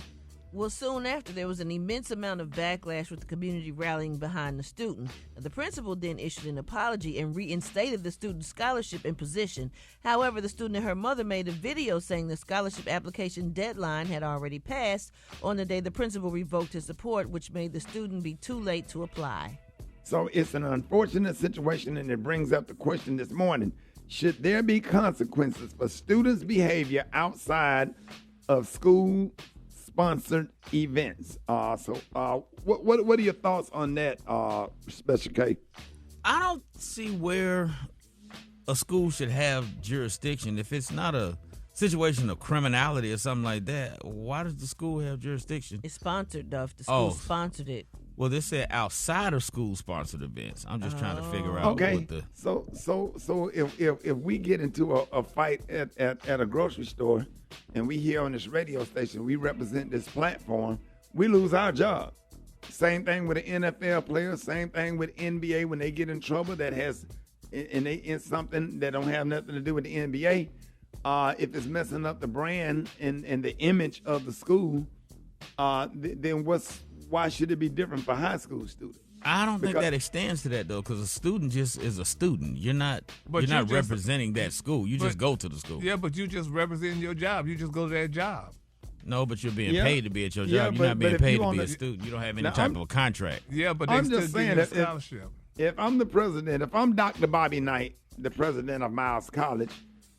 Well, soon after, there was an immense amount of backlash with the community rallying behind the student. The principal then issued an apology and reinstated the student's scholarship and position. However, the student and her mother made a video saying the scholarship application deadline had already passed on the day the principal revoked his support, which made the student be too late to apply. So it's an unfortunate situation, and it brings up the question this morning. Should there be consequences for students' behavior outside of school sponsored events. What are your thoughts on that, Special K? I don't see where a school should have jurisdiction. If it's not a situation of criminality or something like that, why does the school have jurisdiction? It's sponsored, though. If the school sponsored it. Well, this said outside of school-sponsored events. I'm just trying to figure out what the... So if we get into a fight at a grocery store and we here on this radio station, we represent this platform, we lose our job. Same thing with the NFL players, same thing with NBA when they get in trouble that has, and they in something that don't have nothing to do with the NBA. If it's messing up the brand and the image of the school, then why should it be different for high school students? I don't think that extends to that, though, because a student just is a student. You're not representing that school. You just go to the school. Yeah, but you just representing your job. You just go to that job. No, but you're being paid to be at your job. You're not being paid to be a student. You don't have any type of contract. Yeah, but I'm they just still saying give you a that scholarship. if I'm the president, if I'm Dr. Bobby Knight, the president of Miles College,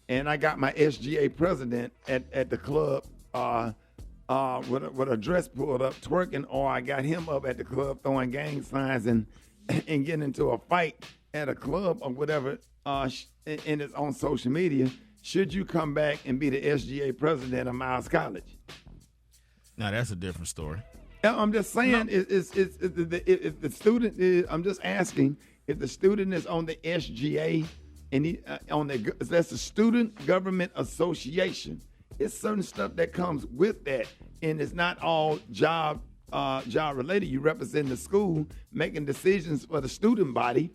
and I got my SGA president at the club with a dress pulled up twerking, or I got him up at the club throwing gang signs and getting into a fight at a club or whatever, and it's on social media, should you come back and be the SGA president of Miles College? Now, that's a different story. I'm just saying, if the student is, I'm just asking, if the student is on the SGA and that's the Student Government Association, it's certain stuff that comes with that, and it's not all job related. You represent the school, making decisions for the student body,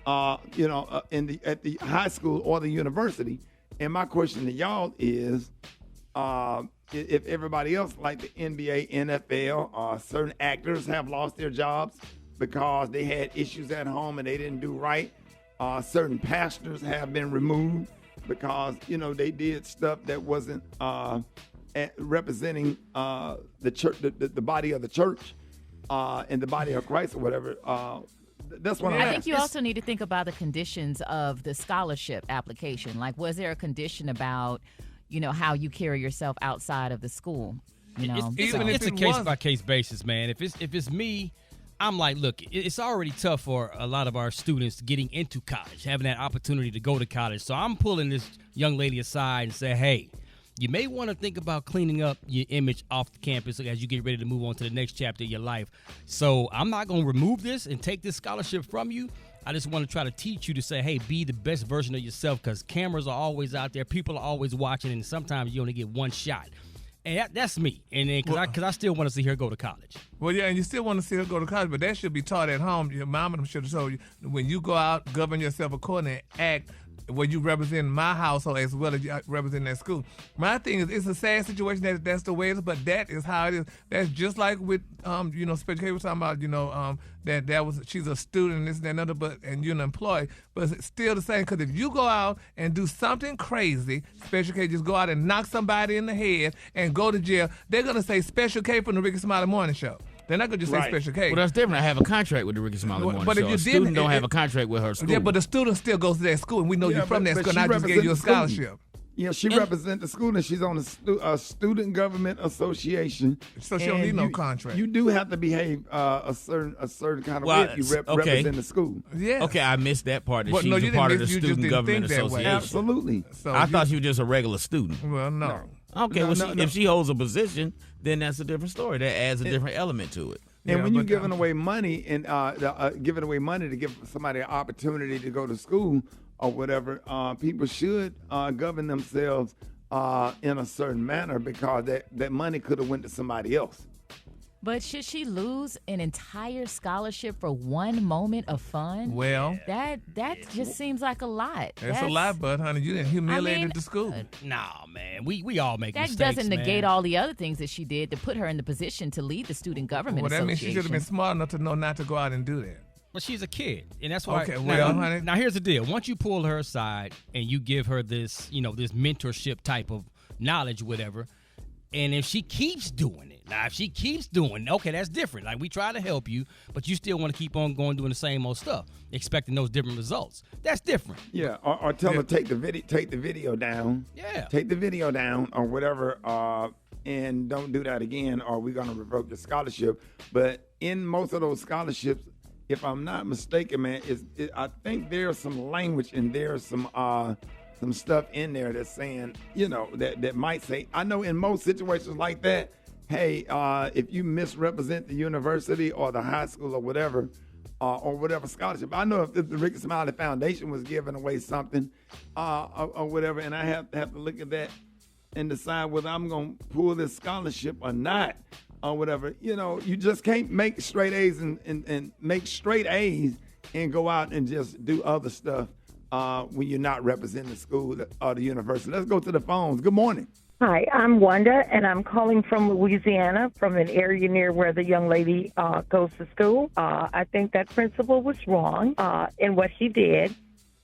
at the high school or the university. And my question to y'all is, if everybody else, like the NBA, NFL, certain actors have lost their jobs because they had issues at home and they didn't do right. Certain pastors have been removed because they did stuff that wasn't representing the church, the body of the church, and the body of Christ or whatever. That's what I think you also need to think about the conditions of the scholarship application. Like, was there a condition about, how you carry yourself outside of the school? It's a case-by-case basis, man. If it's me, I'm like, look, it's already tough for a lot of our students getting into college, having that opportunity to go to college. So I'm pulling this young lady aside and say, hey, you may want to think about cleaning up your image off the campus as you get ready to move on to the next chapter of your life. So I'm not going to remove this and take this scholarship from you. I just want to try to teach you to say, hey, be the best version of yourself, because cameras are always out there. People are always watching, and sometimes you only get one shot. And that's me. And then because I still want to see her go to college. Well, yeah, and you still want to see her go to college, but that should be taught at home. Your mom and them should have told you, when you go out, govern yourself accordingly, act where you represent my household as well as you represent that school. My thing is, it's a sad situation that's the way it is, but that is how it is. That's just like with, Special K was talking about, she's a student and this and that and other, and you're an employee, but it's still the same, because if you go out and do something crazy, Special K just go out and knock somebody in the head and go to jail, they're going to say Special K from the Rickey Smiley Morning Show. They're not going to just say Special K. Well, that's different. I have a contract with the Rickey Smiley Morning but Show. If you a student don't have a contract with her school. Yeah, but the student still goes to that school, and we know you're from that school, and I just gave you a scholarship. Yeah, she represents the school, and she's on the Student Government Association. So she don't need no contract. You do have to behave a certain kind of way if you represent the school. Yeah. Okay, I missed that part. That she's a part of the Student Government Association. Absolutely. So I thought she was just a regular student. Well, no. Okay, if she holds a position, then that's a different story. That adds a different element to it. And when you're giving away money and giving away money to give somebody an opportunity to go to school or whatever, people should govern themselves in a certain manner, because that money could have went to somebody else. But should she lose an entire scholarship for one moment of fun? Well, that just seems like a lot. That's a lot, but honey, you didn't humiliate the school. Nah, man, we all make mistakes. That doesn't negate all the other things that she did to put her in the position to lead the Student Government Association. Well, that means she should have been smart enough to know not to go out and do that. But she's a kid, and that's why. Okay, honey. Now here's the deal: once you pull her aside and you give her this, this mentorship type of knowledge, whatever, And if she keeps doing it, now if she keeps doing it, okay, that's different. Like, we try to help you, but you still want to keep on going doing the same old stuff, expecting those different results. That's different. Yeah, or tell her take the video down. Yeah. Take the video down or whatever, and don't do that again, or we're gonna revoke the scholarship. But in most of those scholarships, if I'm not mistaken, man, I think there's some language and there's some stuff in there that's saying, that might say, I know in most situations like that, hey, if you misrepresent the university or the high school or whatever scholarship. I know if the Rickey Smiley Foundation was giving away something or whatever, and I have to look at that and decide whether I'm going to pull this scholarship or not or whatever. You just can't make straight A's and make straight A's and go out and just do other stuff when you're not representing the school or the university. Let's go to the phones. Good morning. Hi, I'm Wanda, and I'm calling from Louisiana, from an area near where the young lady goes to school. I think that principal was wrong in what he did.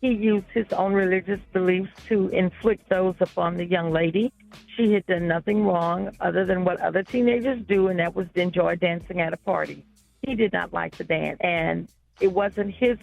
He used his own religious beliefs to inflict those upon the young lady. She had done nothing wrong other than what other teenagers do, and that was to enjoy dancing at a party. He did not like to dance, and it wasn't his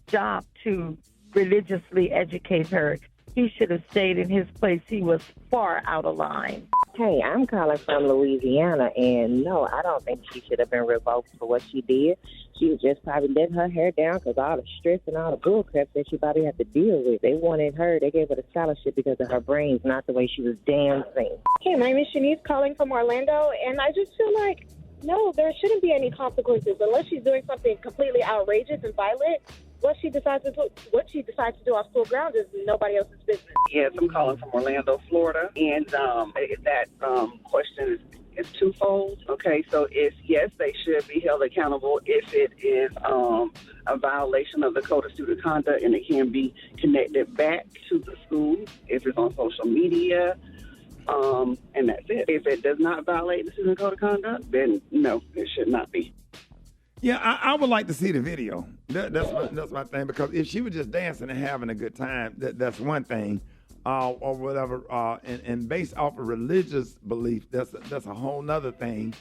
job to religiously educate her. He should have stayed in his place. He was far out of line. Hey, I'm calling from Louisiana, and no, I don't think she should have been revoked for what she did. She was just probably letting her hair down because all the stress and all the bull crap that she probably had to deal with. They wanted her, they gave her the scholarship because of her brains, not the way she was dancing. Hey, my name is Shanice calling from Orlando, and I just feel like, no, there shouldn't be any consequences unless she's doing something completely outrageous and violent. What she decides to do off school grounds is nobody else's business. Yes, I'm calling from Orlando, Florida, and that question is twofold. Okay, so yes, they should be held accountable if it is a violation of the Code of Student Conduct, and it can be connected back to the school if it's on social media. And that's it. If it does not violate the Student Code of Conduct, then no, it should not be. Yeah, I would like to see the video. That's my thing, because if she was just dancing and having a good time, that's one thing, or whatever. And based off of religious belief, that's a whole nother thing.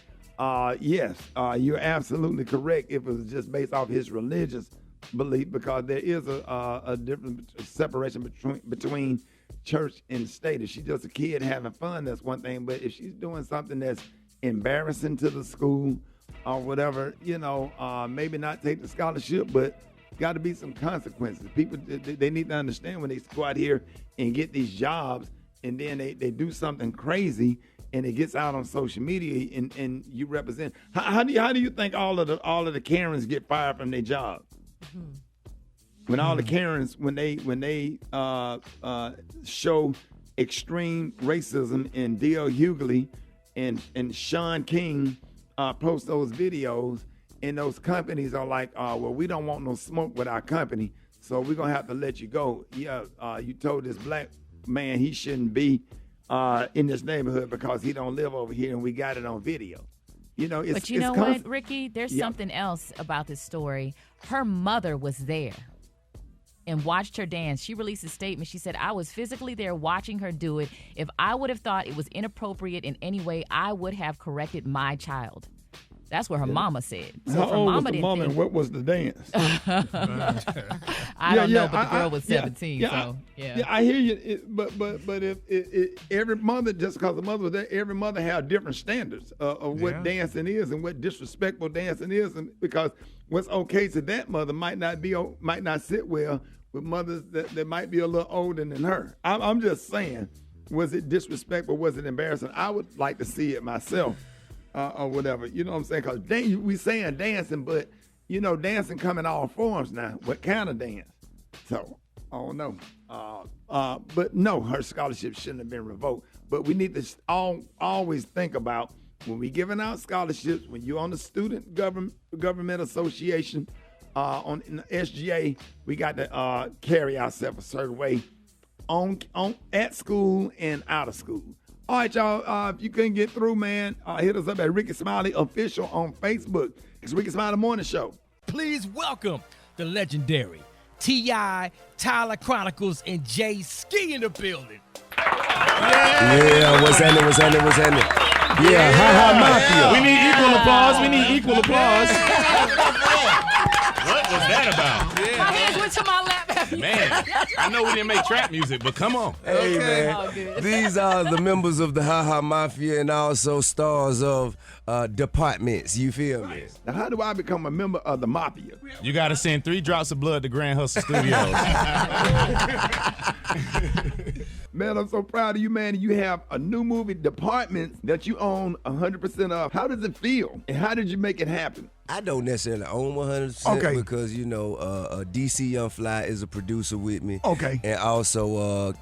Yes, you're absolutely correct. If it was just based off his religious belief, because there is a different separation between church and state. If she's just a kid having fun, that's one thing. But if she's doing something that's embarrassing to the school, or whatever, maybe not take the scholarship, but got to be some consequences. People, they need to understand when they go out here and get these jobs, and then they do something crazy, and it gets out on social media, and you represent. How do you think all of the Karens get fired from their job? Mm-hmm. When all the Karens, when they show extreme racism, and D.L. Hughley and Sean King post those videos, and those companies are like, well, we don't want no smoke with our company, so we're going to have to let you go. Yeah, you told this black man he shouldn't be in this neighborhood because he don't live over here, and we got it on video. But you know what, Ricky? There's something else about this story. Her mother was there and watched her dance. She released a statement. She said, I was physically there watching her do it. If I would have thought it was inappropriate in any way, I would have corrected my child. That's what her mama said. So how old was the mama, and what was the dance? I don't know, but the girl was 17. Yeah, I hear you. But if every mother, just because the mother was there, every mother had different standards of what dancing is and what disrespectful dancing is, and because what's okay to that mother might not sit well with mothers that might be a little older than her. I'm just saying, was it disrespectful? Was it embarrassing? I would like to see it myself. Or whatever, you know what I'm saying? Because we saying dancing, but dancing come in all forms now. What kind of dance? So I don't know. But no, her scholarship shouldn't have been revoked. But we need to always think about when we giving out scholarships. When you're on the Student Government Association, on the SGA, we got to carry ourselves a certain way on at school and out of school. All right, y'all, if you couldn't get through, man, hit us up at Rickey Smiley Official on Facebook. It's Rickey Smiley Morning Show. Please welcome the legendary T.I., Tyler Chronicles, and Jay Ski in the building. Yeah, what's happening? Yeah, ha mafia. We need equal applause. What was that about? My hands went to my lap. Man, I know we didn't make trap music, but come on. Hey, man. These are the members of the Ha Mafia and also stars of departments. You feel me? Now, how do I become a member of the Mafia? You got to send 3 drops of blood to Grand Hustle Studios. Man, I'm so proud of you, man. You have a new movie, Departments, that you own 100% of. How does it feel? And how did you make it happen? I don't necessarily own 100% because, DC Young Fly is a producer with me. Okay. And also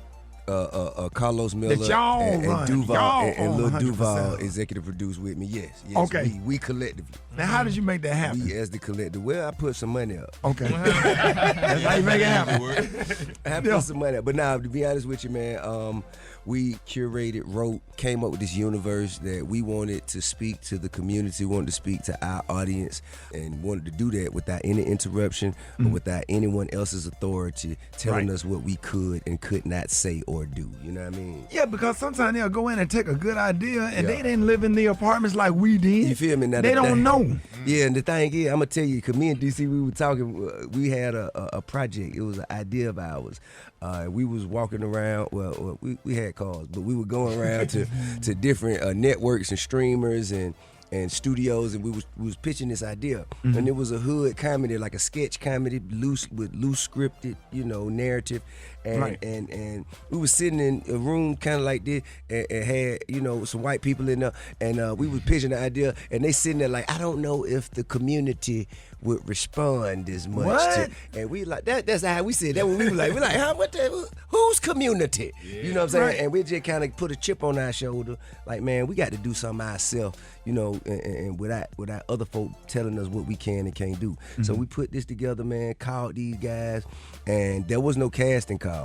Carlos Miller and Duval and Lil Duval executive produce with me. Yes. Okay. We collectively. Now, how did you make that happen? We as the collective. Well, I put some money up. Okay. That's how you make it happen. I put some money up. But now, to be honest with you, man, we curated, wrote, came up with this universe that we wanted to speak to the community, wanted to speak to our audience, and wanted to do that without any interruption or without anyone else's authority telling us what we could and could not say or do. You know what I mean? Yeah, because sometimes they'll go in and take a good idea and they didn't live in the apartments like we did. You feel me? Now, they don't know. Yeah, and the thing is, I'm going to tell you, because me and DC, we were talking, we had a project. It was an idea of ours. We was walking around, well, we had cars, but we were going around to different networks and streamers and studios, and we was pitching this idea. And it was a hood comedy, like a sketch comedy, loose scripted, narrative. And we was sitting in a room kind of like this and had, some white people in there, and we was pitching the idea, and they sitting there like, I don't know if the community would respond as much. What? And we like, that's how we said that when we were like, whose community? Yeah. You know what I'm saying? Right. And we just kind of put a chip on our shoulder, like, man, we got to do something ourselves, and without other folk telling us what we can and can't do. So we put this together, man, called these guys, and there was no casting call.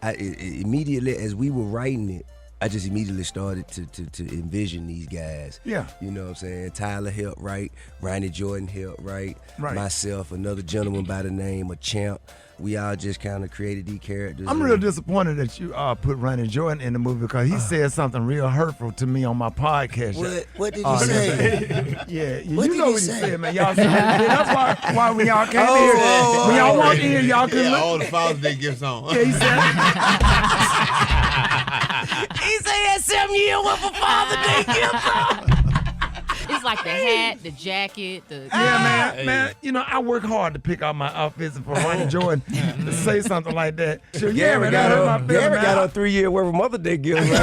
Immediately as we were writing it, I just immediately started to envision these guys. Yeah. You know what I'm saying? Tyler helped write, Ronnie Jordan helped write, myself, another gentleman by the name of Champ. We all just kind of created these characters. I'm real disappointed that you put Ronnie Jordan in the movie because he said something real hurtful to me on my podcast. What did he say? You know what he said, man. Y'all said that's why when y'all came here, when y'all walked in here, y'all couldn't all the Father's Day gifts on. Yeah, he said. He said he had 7 years worth of Father's Day gifts on. It's like the hat, the jacket, the... Yeah, man, I work hard to pick out my outfits, and for Ronnie Jordan to say something like that. So, Gary got a 3-year worth of Mother's Day gifts, right?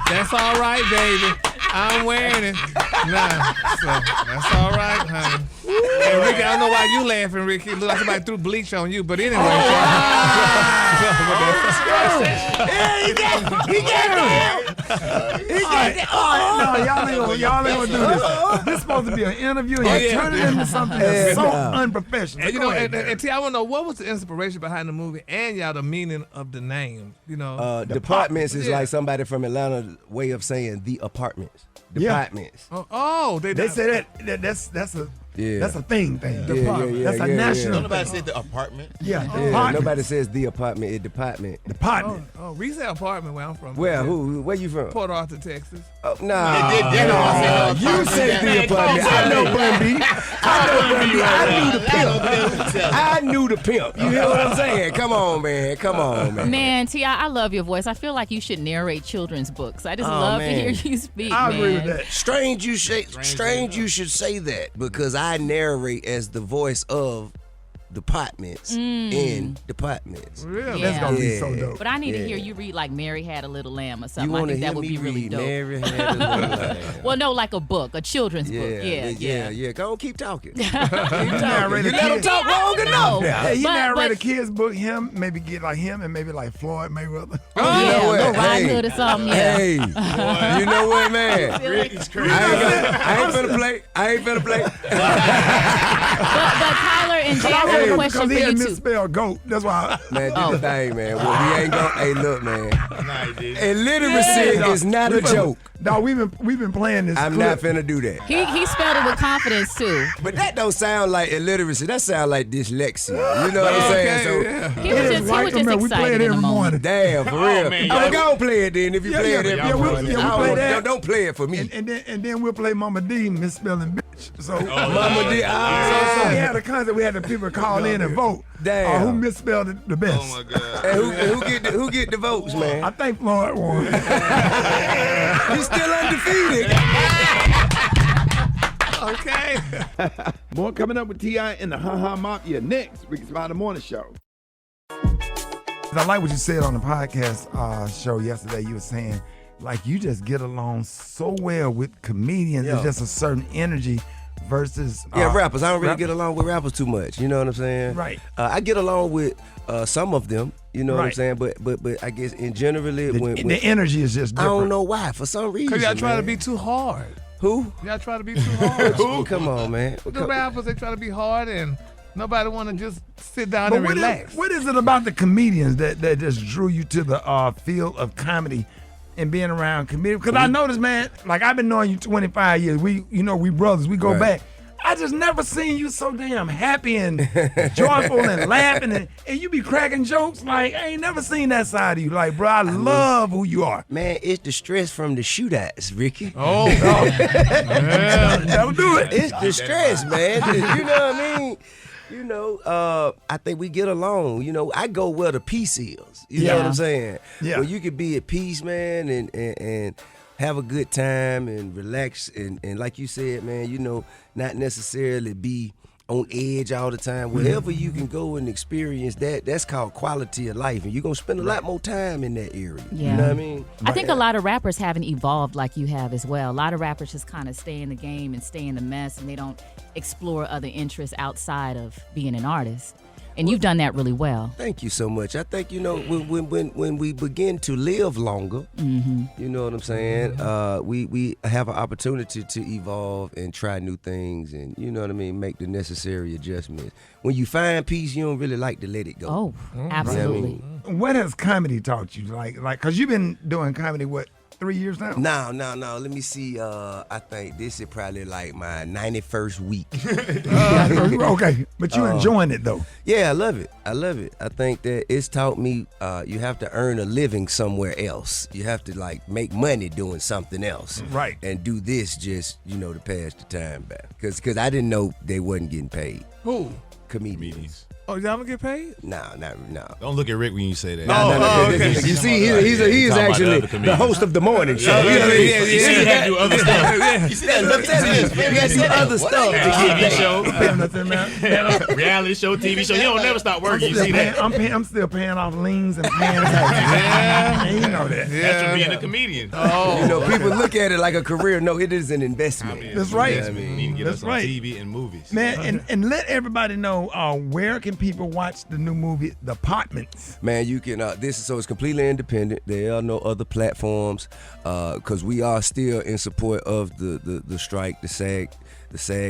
That's all right, baby. I'm wearing it. Nah, so that's all right, honey. Hey, Ricky, I don't know why you laughing, Ricky. It look like somebody threw bleach on you, but anyway. He got No, y'all ain't gonna do this. This is supposed to be an interview, and you turn it into something that's so unprofessional. And, and T, I want to know, what was the inspiration behind the movie and the meaning of the name? Departments is like somebody from Atlanta's way of saying the apartments. Departments. They say that's a thing. That's a national. Nobody said the apartment. Nobody says the apartment. It's department. Department. We say apartment where I'm from. Where you from? Port Arthur, Texas. Oh, nah. You say the apartment. I know Bun B. I knew the pimp. You hear what I'm saying? Come on, man. Man, T.I., I love your voice. I feel like you should narrate children's books. I just love to hear you speak, I agree with that. Strange you should say that, because I narrate as the voice of departments in departments. Really? That's gonna be so dope. But I need to hear you read like Mary Had a Little Lamb or something. I think that would be really dope. Mary Had a Little Lamb. Well, no, like a book, a children's book. Yeah. Go on, keep talking. You let him talk long enough. Hey, he narrated a kid's book. Him, maybe get like him, and maybe like Floyd Mayweather. You know what? Go Robin Hood or something. Hey, you know what, man? Ricky's crazy. I ain't finna play. But Tyler and Jared. a question for Because he you had too. misspelled goat. That's why. Man, do the thing, man. Well, we ain't gonna. Hey, look, man. Nah, he didn't. Illiteracy is not a joke. No, we've been playing this. I'm not finna do that. He spelled it with confidence too. But that don't sound like illiteracy. That sound like dyslexia. You know what I'm saying? So He was just We play it excited in every the moment. morning. damn, for real. man, I'm y'all- gonna play it then if you play it every morning. we'll I don't play want- that. Don't play it for me. And then we'll play Mama D misspelling bitch. So Mama D. So we had a concert. We had the people call in and vote. Damn. Who misspelled it the best? Oh my God. And who get the votes, man? I think Floyd won. He's still undefeated. Okay. More coming up with T.I. and the Ha Ha Mafia next. Rickey Smiley Morning Show. I like what you said on the podcast show yesterday. You were saying, like, you just get along so well with comedians. Yeah. There's just a certain energy versus Rappers. I don't really rap- get along with rappers too much. You know what I'm saying? Right. I get along with some of them. You know what I'm Right. saying? But I guess in generally, The energy is just I different. don't know why. For some reason, Because y'all try to man. be too hard. Who? Y'all try to be too hard. Who? Come on, man. The rappers, they try to be hard and nobody want to just sit down But and what relax. what is it about the comedians that just drew you to the field of comedy and being around comedians? Because I noticed, man, like I've been knowing you 25 years. We brothers. We go Right. back. I just never seen you so damn happy and joyful and laughing and you be cracking jokes. Like, I ain't never seen that side of you. Like, bro, I love who you are. Man, it's the stress from the shootouts, Ricky. Oh, That'll do it. It's the stress, man. You know what I mean? You know, I think we get along. You know, I go where the peace is. You know what I'm saying? Yeah. Well, you could be at peace, man, and have a good time and relax and like you said, man, you know, not necessarily be on edge all the time. Wherever you can go and experience that's called quality of life. And you're going to spend a lot more time in that area. Yeah. You know what I mean? I think a lot of rappers haven't evolved like you have as well. A lot of rappers just kind of stay in the game and stay in the mess, and they don't explore other interests outside of being an artist. And you've done that really well. Thank you so much. I think, you know, when we begin to live longer, you know what I'm saying, we have an opportunity to evolve and try new things and, you know what I mean, make the necessary adjustments. When you find peace, you don't really like to let it go. Oh, absolutely. What has comedy taught you? Like, because you've been doing comedy, what, 3 years now? No. Let me see. I think this is probably like my 91st week. Okay, but you enjoying it though. Yeah, I love it. I think that it's taught me you have to earn a living somewhere else. You have to like make money doing something else. Right. And do this just, you know, to pass the time back. Because I didn't know they wasn't getting paid. Who? Comedians. Oh, y'all don't get paid? No. Don't look at Rick when you say that. No. You see, he is actually the host of the morning show. You got to do other stuff. You got to do other stuff. TV show, reality show, TV show. He don't never stop working. You see that? I'm still paying off liens and paying taxes. You know that. That's from being a comedian. You know, people look at it like a career. No, it is an investment. That's right. You know what I mean? You need to get That's us on right. TV and movies. Man, and let everybody know where can people watch the new movie, The Apartments? Man, you can. So it's completely independent. There are no other platforms because we are still in support of the strike, the SAG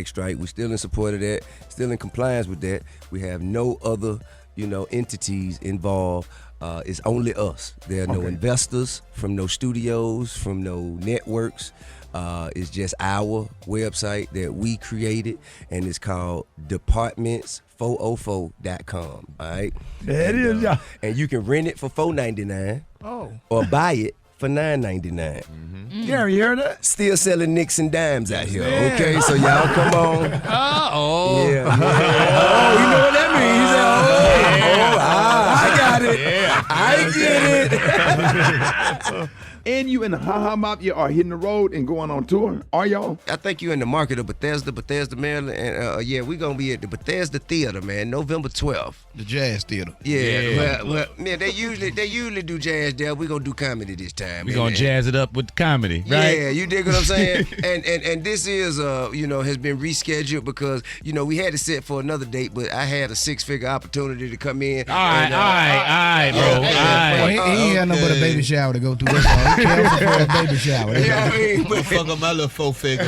strike. We're still in support of that. Still in compliance with that. We have no other, you know, entities involved. It's only us. There are no investors from no studios, from no networks. It's just our website that we created, and it's called departments404.com. All right, There it is, y'all. And you can rent it for $4.99. Oh. Or buy it for $9.99. Gary, you heard that? Still selling nicks and dimes out here. Okay, so y'all come on. Uh-oh. Yeah. Oh, you know what that means? I got it. Yeah. I get it. And you and the Ha Ha Mafia are hitting the road and going on tour, are y'all? I think you're in the market of Bethesda, Maryland, and we're gonna be at the Bethesda Theater, man, November 12th. The Jazz Theater. Yeah. Well, man, they usually do jazz there. We're gonna do comedy this time. We're going to jazz it up with comedy, right? Yeah, you dig what I'm saying? and this is has been rescheduled because, you know, we had it set for another date, but I had a 6-figure opportunity to come in. All right, bro. Well, he ain't had nothing but a baby shower to go through. That's all. cancel for a baby shower. Yeah, I mean, I'm fuck up my little 4-figure.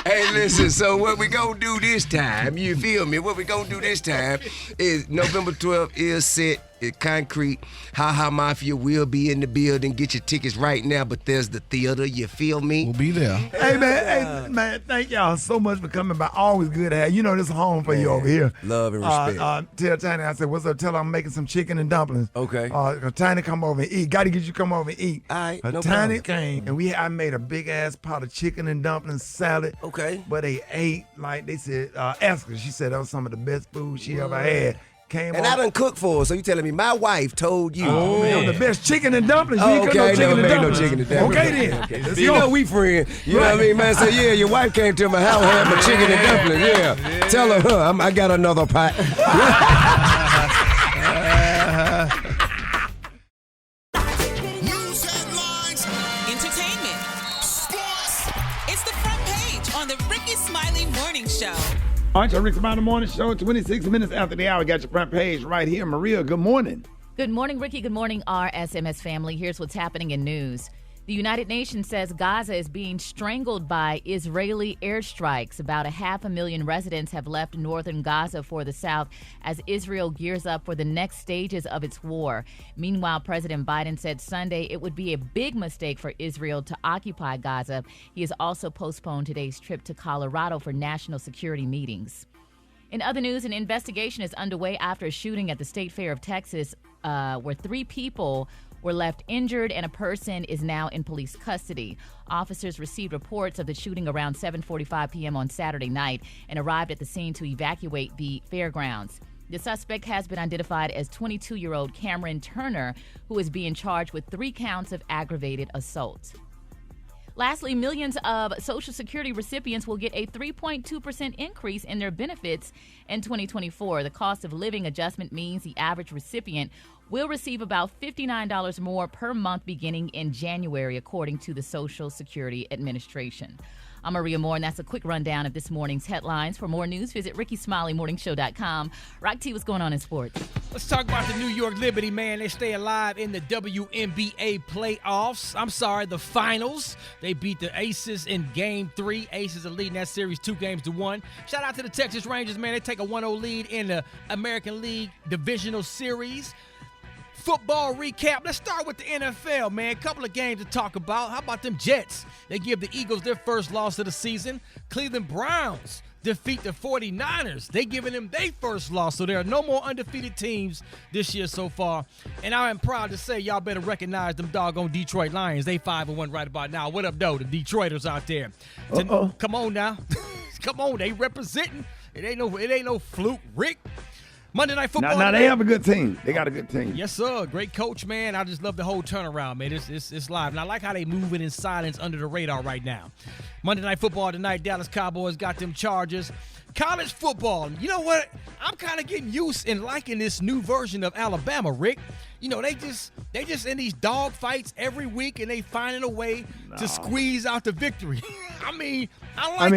Hey, listen, so what we gonna do this time, you feel me? What we gonna do this time is November 12th is set. It's concrete. Ha Ha Mafia will be in the building. Get your tickets right now, but there's the theater. You feel me? We'll be there. Hey, man, thank y'all so much for coming by. Always good to have you. This is home for you over here. Love and respect. Tell Tiny, I said, what's up? Tell her I'm making some chicken and dumplings. Okay. Tiny, come over and eat. Got to get you come over and eat. All right, No Tiny came, and I made a big-ass pot of chicken and dumplings salad. Okay. But they ate, like they said, ask her. She said that was some of the best food she ever had. And I done cooked for her, so you telling me my wife told you. The best chicken and dumplings. You ain't Okay, got no never made chicken no and chicken and dumplings. dumplings. Okay, then. Okay. You know we friends. You know what I mean, man? So yeah, your wife came to my house, had my chicken and dumplings. Yeah. Tell her, I got another pot. News headlines, Entertainment. Sports. It's the front page on the Rickey Smiley Morning Show. All right, Rickey Smiley Morning Show, 26 minutes after the hour. Got your front page right here. Maria, good morning. Good morning, Ricky. Good morning, RSMS family. Here's what's happening in news. The United Nations says Gaza is being strangled by Israeli airstrikes. About 500,000 residents have left northern Gaza for the south as Israel gears up for the next stages of its war. Meanwhile, President Biden said Sunday it would be a big mistake for Israel to occupy Gaza. He has also postponed today's trip to Colorado for national security meetings. In other news, an investigation is underway after a shooting at the State Fair of Texas where 3 people were left injured and a person is now in police custody. Officers received reports of the shooting around 7:45 p.m. on Saturday night and arrived at the scene to evacuate the fairgrounds. The suspect has been identified as 22-year-old Cameron Turner, who is being charged with 3 counts of aggravated assault. Lastly, millions of Social Security recipients will get a 3.2% increase in their benefits in 2024. The cost of living adjustment means the average recipient will receive about $59 more per month beginning in January, according to the Social Security Administration. I'm Maria Moore, and that's a quick rundown of this morning's headlines. For more news, visit RickeySmileyMorningShow.com. Rock T, what's going on in sports? Let's talk about the New York Liberty, man. They stay alive in the WNBA playoffs. The finals. They beat the Aces in Game 3. Aces are leading that series 2-1. Shout out to the Texas Rangers, man. They take a 1-0 lead in the American League Divisional Series. Football recap. Let's start with the NFL, man. A couple of games to talk about. How about them Jets? They give the Eagles their first loss of the season. Cleveland Browns defeat the 49ers. They giving them their first loss. So there are no more undefeated teams this year so far. And I am proud to say y'all better recognize them doggone Detroit Lions. They 5-1 right about now. What up, though? The Detroiters out there. Come on now. Come on. They representing. It ain't no fluke, Rick. Monday Night Football. Now they have a good team. They got a good team. Yes, sir. Great coach, man. I just love the whole turnaround, man. It's live. And I like how they moving in silence under the radar right now. Monday Night Football tonight. Dallas Cowboys got them Chargers. College football. You know what? I'm kind of getting used and liking this new version of Alabama, Rick. You know, they just in these dog fights every week, and they finding a way to squeeze out the victory. I mean,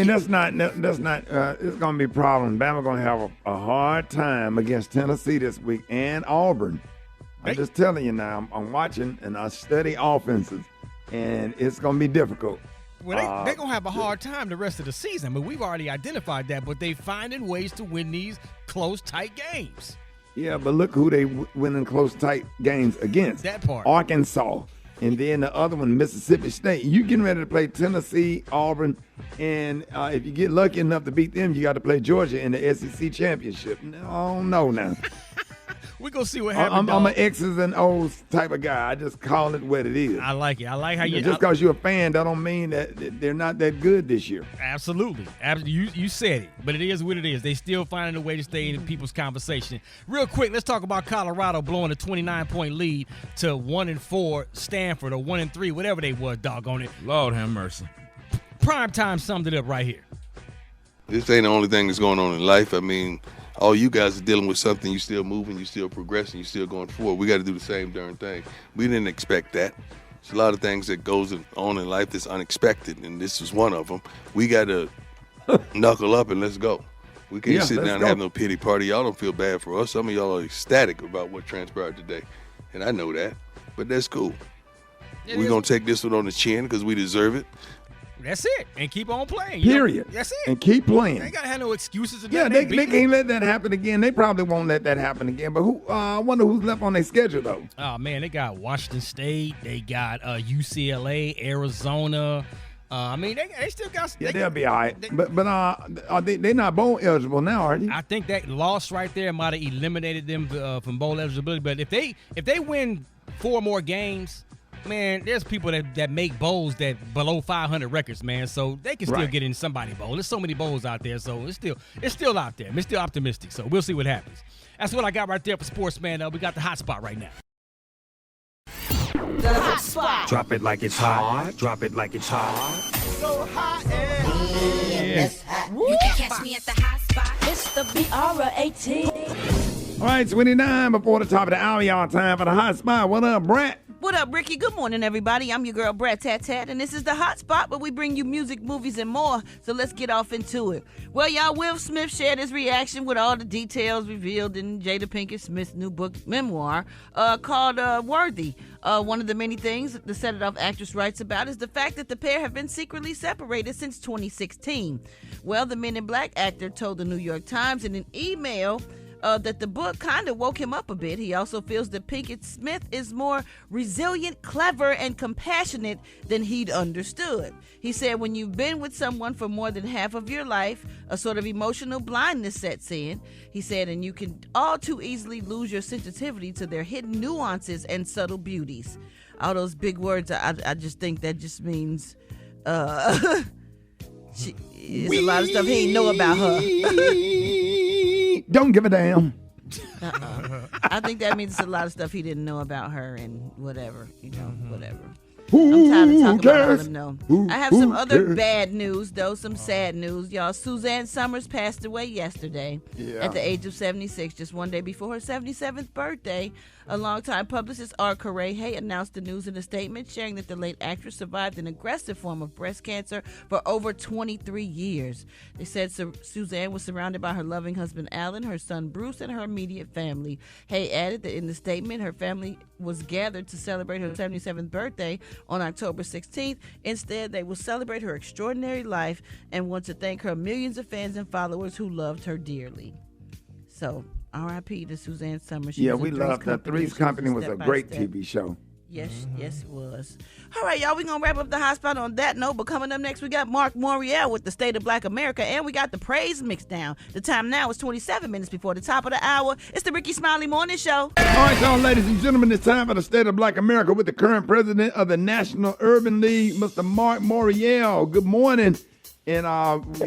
that's not. It's gonna be a problem. Bama gonna have a hard time against Tennessee this week and Auburn. I'm just telling you now. I'm watching and I study offenses, and it's gonna be difficult. Well, they're going to have a hard time the rest of the season. I mean, we've already identified that, but they finding ways to win these close, tight games. Yeah, but look who they winning close, tight games against. That part. Arkansas. And then the other one, Mississippi State. You getting ready to play Tennessee, Auburn, and if you get lucky enough to beat them, you got to play Georgia in the SEC championship. No, now. We're going to see what happens. I'm an X's and O's type of guy. I just call it what it is. I like it. I like how you... Just because you're a fan, that don't mean that they're not that good this year. Absolutely. You said it. But it is what it is. They still finding a way to stay in people's conversation. Real quick, let's talk about Colorado blowing a 29-point lead to 1-4 Stanford, or 1-3, whatever they was, doggone it. Lord have mercy. Prime time summed it up right here. This ain't the only thing that's going on in life. I mean, all you guys are dealing with something. You still moving, you still progressing, you still going forward. We got to do the same darn thing. We didn't expect that. There's a lot of things that goes on in life that's unexpected, and this is one of them. We got to knuckle up and let's go. We can't sit down and have no pity party. Y'all don't feel bad for us. Some of y'all are ecstatic about what transpired today, and I know that, but that's cool. We're going to take this one on the chin because we deserve it. That's it. And keep on playing. Period. That's it. And keep playing. They ain't got to have no excuses. Yeah, they can't let that happen again. They probably won't let that happen again. But I wonder who's left on their schedule, though. Oh, man, they got Washington State. They got UCLA, Arizona. They still got. Yeah, they'll be all right. But they're not bowl eligible now, are they? I think that loss right there might have eliminated them from bowl eligibility. But if they win 4 more games, man, there's people that make bowls that below 500 records, man. So they can still get in somebody bowl. There's so many bowls out there, so it's still out there. I'm still optimistic. So we'll see what happens. That's what I got right there for sports, man. We got the hot spot right now. The hot spot. Drop it like it's hot. Drop it like it's hot. So hot Yes. You can catch me at the hot spot. It's the BR18. All right, 29 before the top of the hour, y'all. Time for the hot spot. What up, Brett? What up, Ricky? Good morning, everybody. I'm your girl, Brett Tat, and this is the hot spot where we bring you music, movies, and more. So let's get off into it. Well, y'all, Will Smith shared his reaction with all the details revealed in Jada Pinkett Smith's new book memoir called Worthy. One of the many things the Set It Off actress writes about is the fact that the pair have been secretly separated since 2016. Well, the Men in Black actor told the New York Times in an email that the book kind of woke him up a bit. He also feels that Pinkett Smith is more resilient, clever, and compassionate than he'd understood. He said, when you've been with someone for more than half of your life, a sort of emotional blindness sets in. He said, and you can all too easily lose your sensitivity to their hidden nuances and subtle beauties. All those big words, I just think that just means there's a lot of stuff he ain't know about her. Don't give a damn. I think that means a lot of stuff he didn't know about her and whatever, whatever. I'm tired of talking about all of them, though. I have some other bad news, though, some sad news. Y'all, Suzanne Summers passed away yesterday at the age of 76, just one day before her 77th birthday. A longtime publicist, R. Correia, announced the news in a statement, sharing that the late actress survived an aggressive form of breast cancer for over 23 years. They said Suzanne was surrounded by her loving husband, Alan, her son, Bruce, and her immediate family. Hay added that in the statement, her family was gathered to celebrate her 77th birthday on October 16th. Instead, they will celebrate her extraordinary life and want to thank her millions of fans and followers who loved her dearly. So, R.I.P. to Suzanne Summers. We loved her. Three's Company was a great TV show. Yes, yes, it was. All right, y'all, we're going to wrap up the hot spot on that note. But coming up next, we got Mark Morial with the State of Black America, and we got the Praise Mix down. The time now is 27 minutes before the top of the hour. It's the Rickey Smiley Morning Show. All right, y'all, ladies and gentlemen, it's time for the State of Black America with the current president of the National Urban League, Mr. Mark Morial. Good morning. And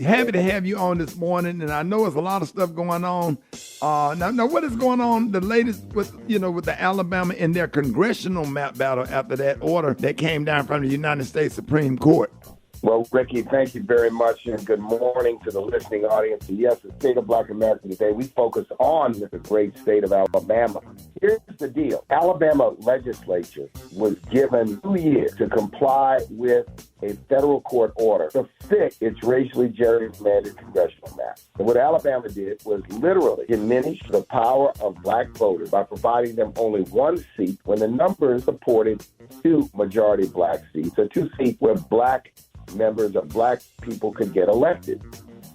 happy to have you on this morning. And I know there's a lot of stuff going on. Now, what is going on? The latest with the Alabama in their congressional map battle after that order that came down from the United States Supreme Court. Well, Ricky, thank you very much, and good morning to the listening audience. And yes, the State of Black America today, we focus on the great state of Alabama. Here's the deal. Alabama legislature was given 2 years to comply with a federal court order to fix its racially gerrymandered congressional map. And what Alabama did was literally diminish the power of black voters by providing them only one seat when the numbers supported 2 majority black seats, or 2 seats where black members of black people could get elected,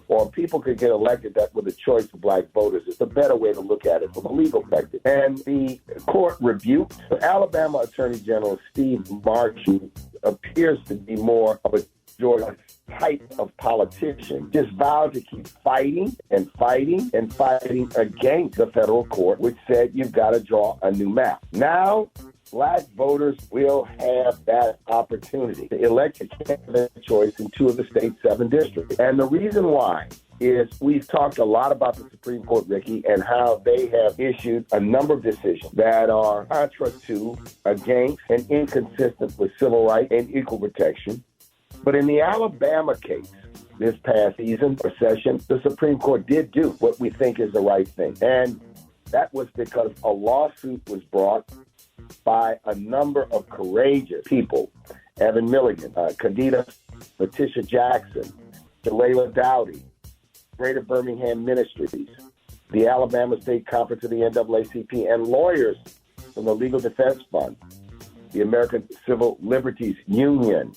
or people could get elected that were the choice of black voters. It's a better way to look at it from a legal perspective. And the court rebuked Alabama Attorney General Steve Markey appears to be more of a Georgia type of politician, just vowed to keep fighting and fighting and fighting against the federal court, which said you've got to draw a new map. Now, black voters will have that opportunity to elect a candidate of choice in 2 of the state's 7 districts. And the reason why is we've talked a lot about the Supreme Court, Ricky, and how they have issued a number of decisions that are contra to, against, and inconsistent with civil rights and equal protection. But in the Alabama case, this past season or session, the Supreme Court did do what we think is the right thing. And that was because a lawsuit was brought by a number of courageous people: Evan Milligan, Candida Letitia Jackson, Shalala Dowdy, Greater Birmingham Ministries, the Alabama State Conference of the NAACP, and lawyers from the Legal Defense Fund. the American Civil Liberties Union,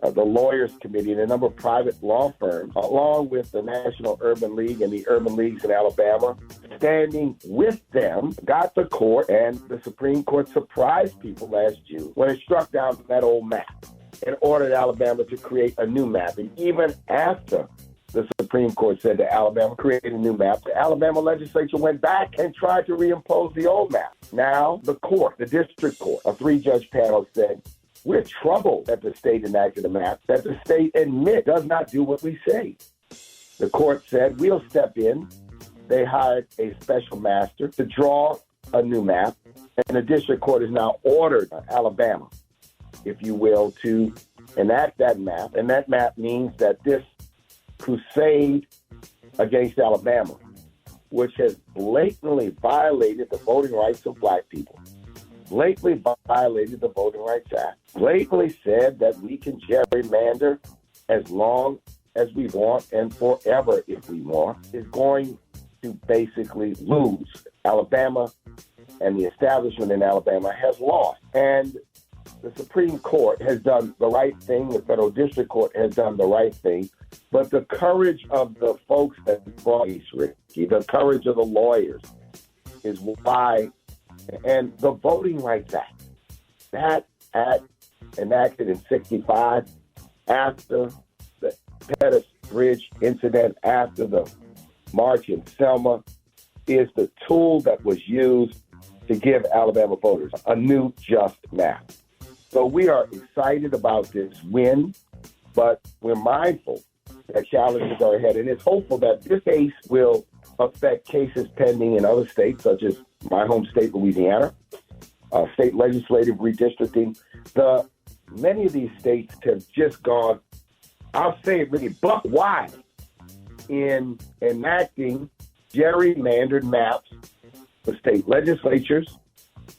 the Lawyers Committee, and a number of private law firms, along with the National Urban League and the urban leagues in Alabama, standing with them, got the court, and the Supreme Court surprised people last June when it struck down that old map and ordered Alabama to create a new map. And even after the Supreme Court said to Alabama, create a new map, the Alabama legislature went back and tried to reimpose the old map. Now, the court, the district court, a 3-judge panel said, we're troubled that the state enacted a map that the state admit does not do what we say. The court said, we'll step in. They hired a special master to draw a new map, and the district court has now ordered Alabama, if you will, to enact that map. And that map means that this crusade against Alabama, which has blatantly violated the voting rights of black people, blatantly violated the Voting Rights Act, blatantly said that we can gerrymander as long as we want and forever if we want, is going to basically lose. Alabama and the establishment in Alabama has lost. And the Supreme Court has done the right thing. The federal district court has done the right thing. But the courage of the folks that brought these, Ricky, the courage of the lawyers is why. And the Voting Rights Act, that act enacted in 1965, after the Pettus Bridge incident, after the march in Selma, is the tool that was used to give Alabama voters a new just map. So we are excited about this win, but we're mindful that challenges are ahead. And it's hopeful that this case will affect cases pending in other states, such as my home state, Louisiana, state legislative redistricting. Many of these states have just gone, I'll say it really buck wide, in enacting gerrymandered maps for state legislatures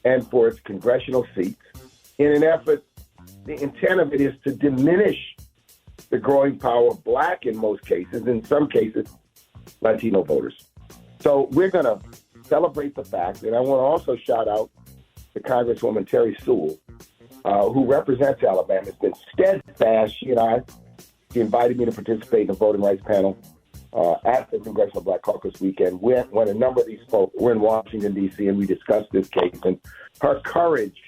and for its congressional seats in an effort. The intent of it is to diminish the growing power of black, in most cases, in some cases, Latino voters. So we're going to celebrate the fact, and I want to also shout out to Congresswoman Terry Sewell, who represents Alabama, has been steadfast. She invited me to participate in the voting rights panel at the Congressional Black Caucus weekend when a number of these folks were in Washington, D.C., and we discussed this case. And her courage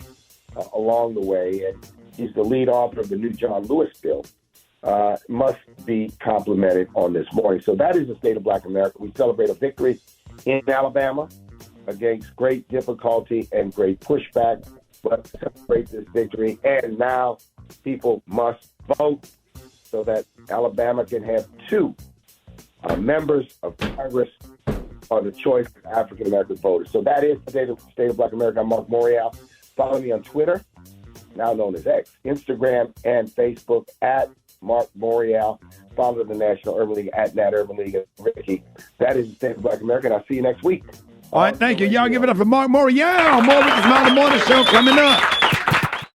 along the way, and she's the lead author of the new John Lewis bill, must be complimented on this morning. So that is the state of Black America. We celebrate a victory in Alabama against great difficulty and great pushback, but celebrate this victory. And now people must vote so that Alabama can have 2 members of Congress on the choice of African-American voters. So that is the state of Black America. I'm Mark Morial. Follow me on Twitter, now known as X, Instagram, and Facebook at Mark Morial. Follow the National Urban League at Nat Urban League. Ricky. That is the state of Black America, and I'll see you next week. All right, thank you. Y'all give it up for Mark Morial. More Rickey Smiley Morning Show coming up.